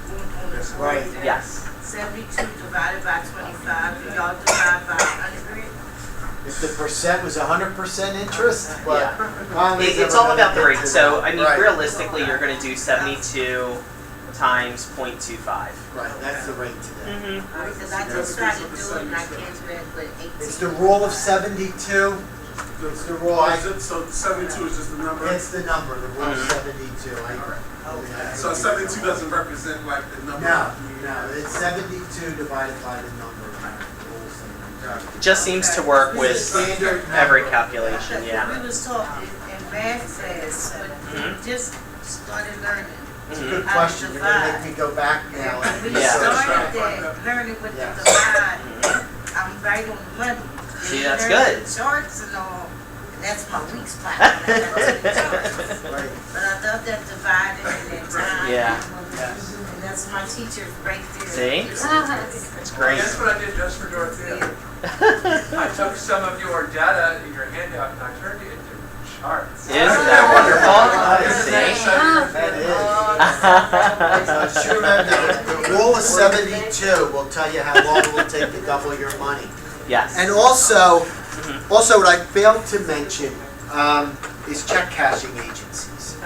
the board. Right. Yes. 72 divided by 25, and y'all divide by 100. If the percent was 100% interest, but It's all about the rate. So, I mean, Right. realistically, you're going to do 72 times 0.25. Right, that's the rate today. Because I just tried to do it and I can't do it, but 18. It's the rule of 72. It's the rule. So 72 is just the number? It's the number, the rule of 72. So 72 doesn't represent like the number? No, it's 72 divided by the number. It just seems to work with every calculation, We yeah. was talking in math class, but we just started learning. It's a good question. You're going to make me go back now. We Yeah. started that, learning what to divide. I'm right on the money. See, that's Learning good. the charts and all. That's my weak spot. I got to the charts. Right. But I love that dividing and that time. Yeah. And that's my teacher right there. See? It's great. That's what I did just for Dorothea. I took some of your data in your handout and I turned it into charts. Isn't that wonderful? So just remember, the rule of 72 will tell you how long it will take to double your money. Yes. And also what I failed to mention is check cashing agencies.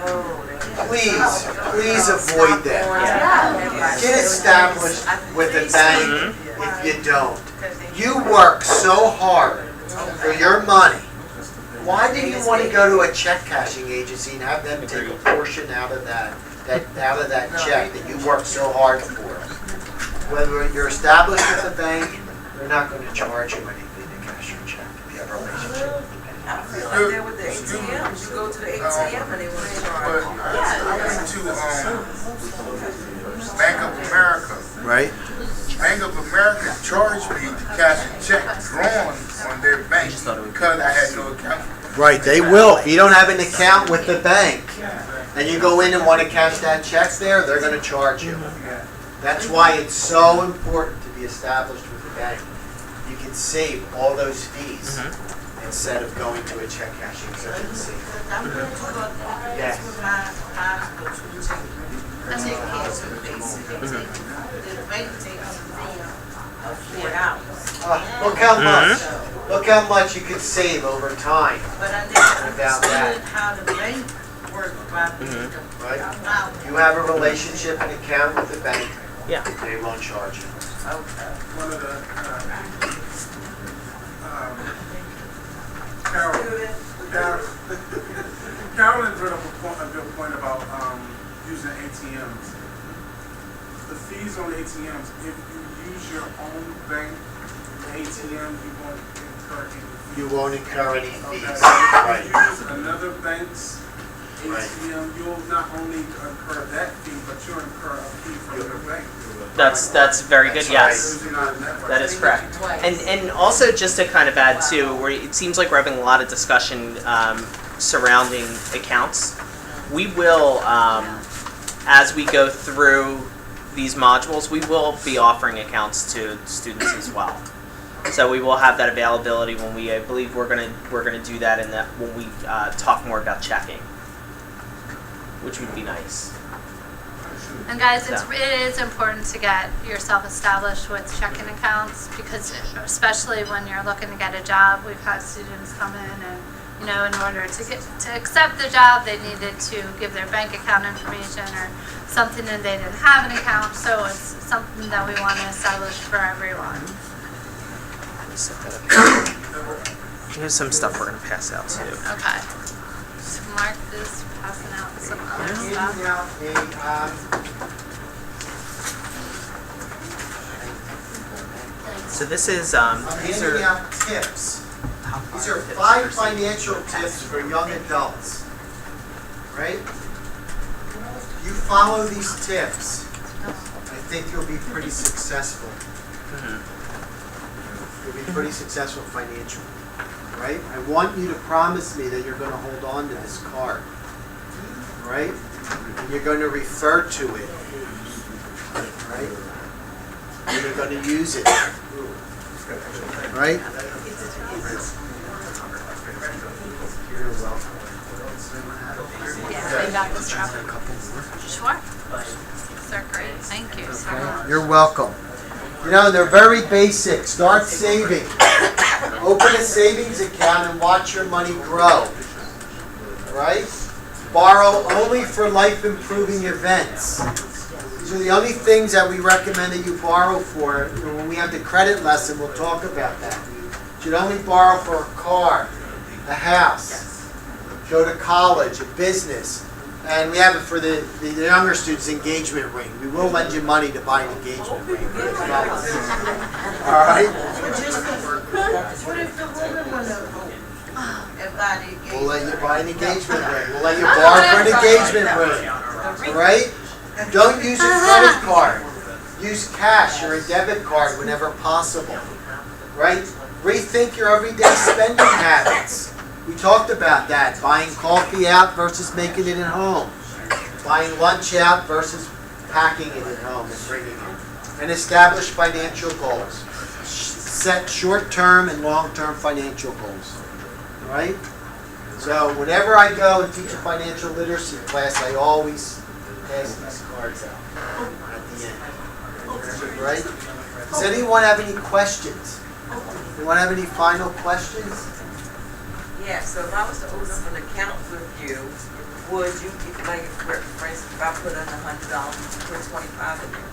Please avoid them. Get established with a bank if you don't. You work so hard for your money. Why do you want to go to a check cashing agency and have them take a portion out of that check that you worked so hard for? Whether you're established with a bank, they're not going to charge you anything to cash your check if you have a relationship with the bank. I feel like they're with the ATM. You go to the ATM and they want to charge. I went to Bank of America. Right? Bank of America charged me to cash a check drawn on their bank because I had no account. Right, they will. If you don't have an account with the bank and you go in and want to cash that check there, they're going to charge you. That's why it's so important to be established with the bank. You can save all those fees instead of going to a check cashing agency. I'm going to go Yes. with my hospital to take cash of basic. They take look how much you could save over time. But I never Without that. understood how the bank works by being the Right? amount. You have a relationship and account with the bank, Yeah. they won't charge you. One of the, Carolyn brought up a good point about, using ATMs. The fees on ATMs, if you use your own bank ATM, you won't incur any fees. You won't incur any fees. Okay, so Right. if you use another bank's Right. ATM, you'll not only incur that fee, but you'll incur a fee from your bank. That's very good. Yes. Using our network. That is correct. And also just to kind of add too, where it seems like we're having a lot of discussion surrounding accounts. We will, as we go through these modules, we will be offering accounts to students as well. So we will have that availability when I believe we're gonna do that in that when we talk more about checking, which would be nice. And guys, it is important to get yourself established with checking accounts because especially when you're looking to get a job, we've had students come in and, you know, in order to accept the job, they needed to give their bank account information or something and they didn't have an account. So it's something that we want to establish for everyone. Here's some stuff we're gonna pass out too. Okay. So Mark is passing out some other I'm stuff. handing out So this is I'm these handing are out tips. These are 5 financial tips for young adults. Right? You follow these tips, I think you'll be pretty successful. You'll be pretty successful financially. Right? I want you to promise me that you're going to hold on to this card. Right? And you're going to refer to it. Right? And you're going to use it. Right? You're welcome. Yeah, they got this stuff. Sure. They're great. Thank you so much. You're welcome. You know, they're very basic. Start saving. Open a savings account and watch your money grow. Right? Borrow only for life-improving events. These are the only things that we recommend that you borrow for. You know, when we have the credit lesson, we'll talk about that. You should only borrow for a car, a house, go to college, a business. And we have it for the younger students, engagement ring. We will lend you money to buy an engagement ring. All right? What if the woman wanna everybody We'll let you buy an engagement ring. We'll let you borrow for an engagement ring. All right? Don't use a credit card. Use cash or a debit card whenever possible. Right? Rethink your everyday spending habits. We talked about that. Buying coffee out versus making it at home. Buying lunch out versus packing it at home and bringing it. And establish financial goals. Set short-term and long-term financial goals. All right? So whenever I go and teach a financial literacy class, I always pass these cards out at the end. Right? Does anyone have any questions? Anyone have any final questions? Yeah, so if I was to open up an account with you, would you, like, for instance, if I put in $100, put 25 in there?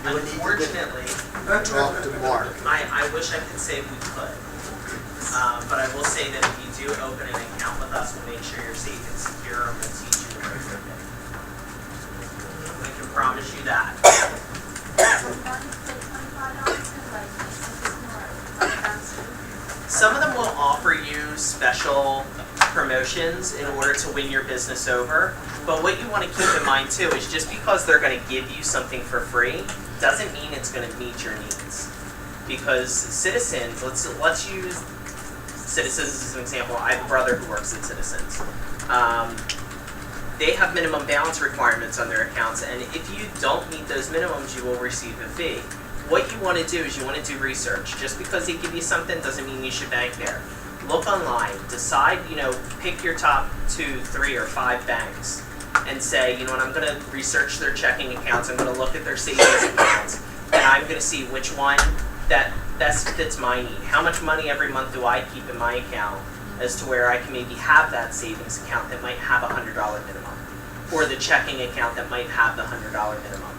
You would need unfortunately, to talk to Mark. I wish I could say we could. But I will say that if you do open an account with us, we'll make sure you're safe and secure and we'll teach you the right thing. We can promise you that. Some of them will offer you special promotions in order to win your business over. But what you want to keep in mind too is just because they're going to give you something for free doesn't mean it's going to meet your needs. Because Citizens, let's use Citizens as an example. I have a brother who works at Citizens. They have minimum balance requirements on their accounts, and if you don't meet those minimums, you will receive a fee. What you want to do is you want to do research. Just because they give you something doesn't mean you should bank there. Look online, decide, pick your top 2, 3, or 5 banks, and say, you know what, I'm going to research their checking accounts, I'm going to look at their savings accounts, and I'm going to see which one that's my need. How much money every month do I keep in my account, as to where I can maybe have that savings account that might have $100 minimum, or the checking account that might have the $100 minimum,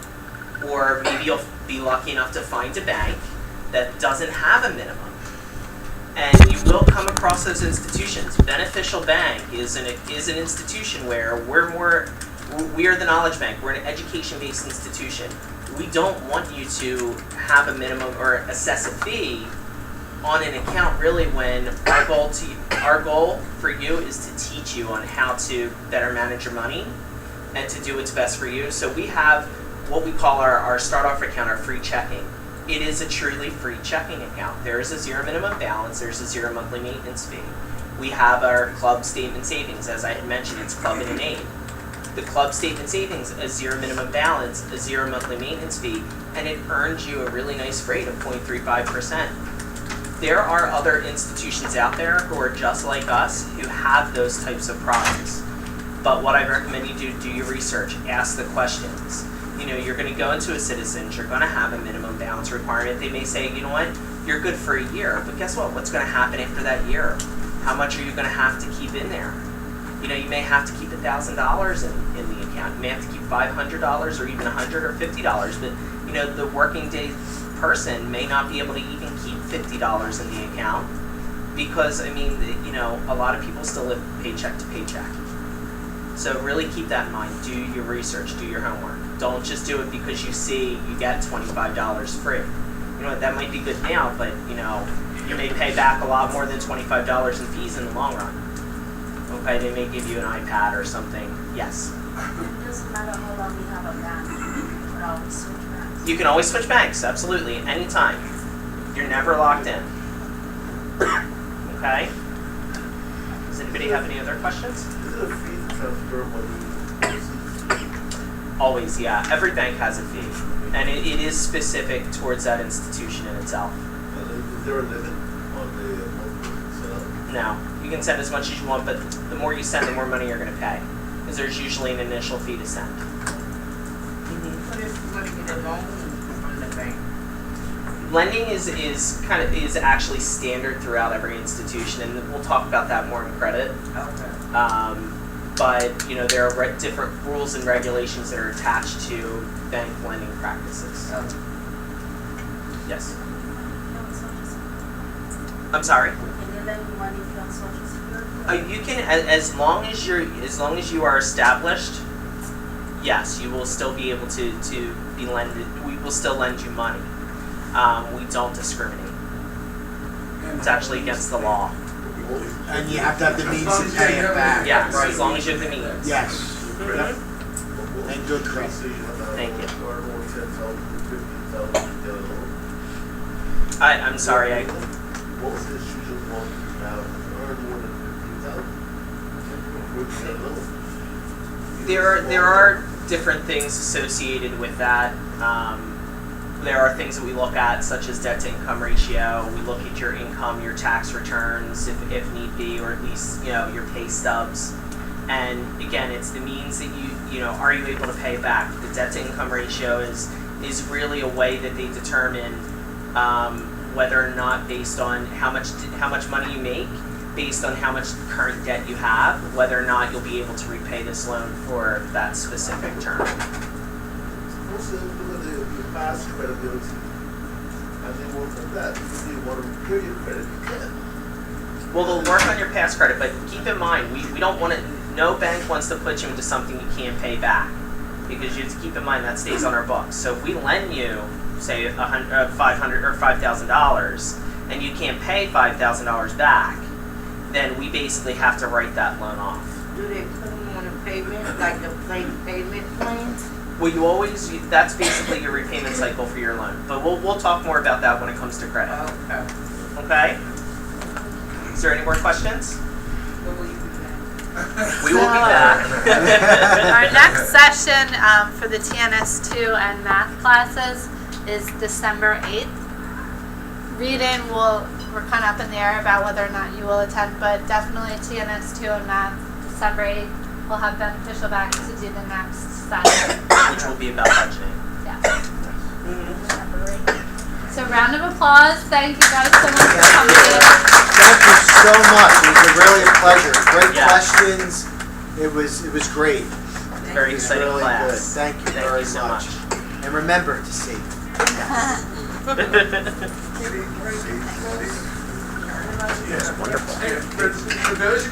or maybe you'll be lucky enough to find a bank that doesn't have a minimum. And you will come across those institutions. Beneficial Bank is an institution where we are the knowledge bank. We're an education-based institution. We don't want you to have a minimum or assess a fee on an account, really, when our goal for you is to teach you on how to better manage your money and to do what's best for you. So we have what we call our start-off account, our free checking. It is a truly free checking account. There is a zero minimum balance. There's a zero monthly maintenance fee. We have our club statement savings. As I had mentioned, it's club in a name. The club statement savings, a zero minimum balance, a zero monthly maintenance fee, and it earns you a really nice rate of 0.35%. There are other institutions out there who are just like us who have those types of products. But what I recommend you do your research, ask the questions. You know, you're going to go into a Citizens, you're going to have a minimum balance requirement. They may say, you know what, you're good for a year, but guess what? What's going to happen after that year? How much are you going to have to keep in there? You know, you may have to keep $1,000 in the account. You may have to keep $500 or even $100 or $50. But, you know, the working day person may not be able to even keep $50 in the account because, I mean, you know, a lot of people still live paycheck to paycheck. So really keep that in mind. Do your research, do your homework. Don't just do it because you see you get $25 free. You know what, that might be good now, but you know, you may pay back a lot more than $25 in fees in the long run. Okay, they may give you an iPad or something. Yes? It doesn't matter how long you have a bank, you can always switch banks. You can always switch banks, absolutely, anytime. You're never locked in. Okay? Does anybody have any other questions? Is it a fee to transfer money? Always, yeah. Every bank has a fee. And it is specific towards that institution in itself. Is there a limit on the monthly setup? No. You can send as much as you want, but the more you send, the more money you're going to pay. Because there's usually an initial fee to send. What if you want to get a loan from the bank? Lending is actually standard throughout every institution, and we'll talk about that more in credit. Okay. But you know, there are different rules and regulations that are attached to bank lending practices. Yes. I'm sorry. Can you lend money from Social Security? You can, as long as you are established. Yes, you will still be able to be lended. We will still lend you money. We don't discriminate. It's actually against the law. And you have to have the means to pay it back. Yes, as long as you have the means. Yes. Yep. And good credit. Thank you. I'm sorry. What was the issue of one now earn more than $15,000? There are different things associated with that. There are things that we look at, such as debt to income ratio. We look at your income, your tax returns, if need be, or at least your pay stubs. And again, it's the means that you know, are you able to pay back? The debt to income ratio is really a way that they determine whether or not, based on how much money you make, based on how much current debt you have, whether or not you'll be able to repay this loan for that specific term. Also, look at your past credibility, and they work on that. If they want to repair your credit, you can. Well, they'll work on your past credit, but keep in mind, we don't want to. No bank wants to put you into something you can't pay back, because you have to keep in mind that stays on our books. So if we lend you, say, $500 or $5,000, and you can't pay $5,000 back, then we basically have to write that loan off. Do they put them on a payment, like the payment plans? Well, that's basically your repayment cycle for your loan. But we'll talk more about that when it comes to credit. Okay. Okay? Is there any more questions? When will you be back? We will be back. Our next session for the TNS2 and math classes is December 8th. Reading, we're kind of up in the air about whether or not you will attend, but definitely TNS2 and math, December 8th. We'll have Beneficial Bank to do the next session. Which will be about budgeting. Yeah. So round of applause. Thank you guys so much for coming in. Thank you so much. It was really a pleasure. Great Yeah. questions. It was great. Very It was exciting really class. good. Thank you Thank very you so much. And remember to save. Yeah. Wonderful. For those of you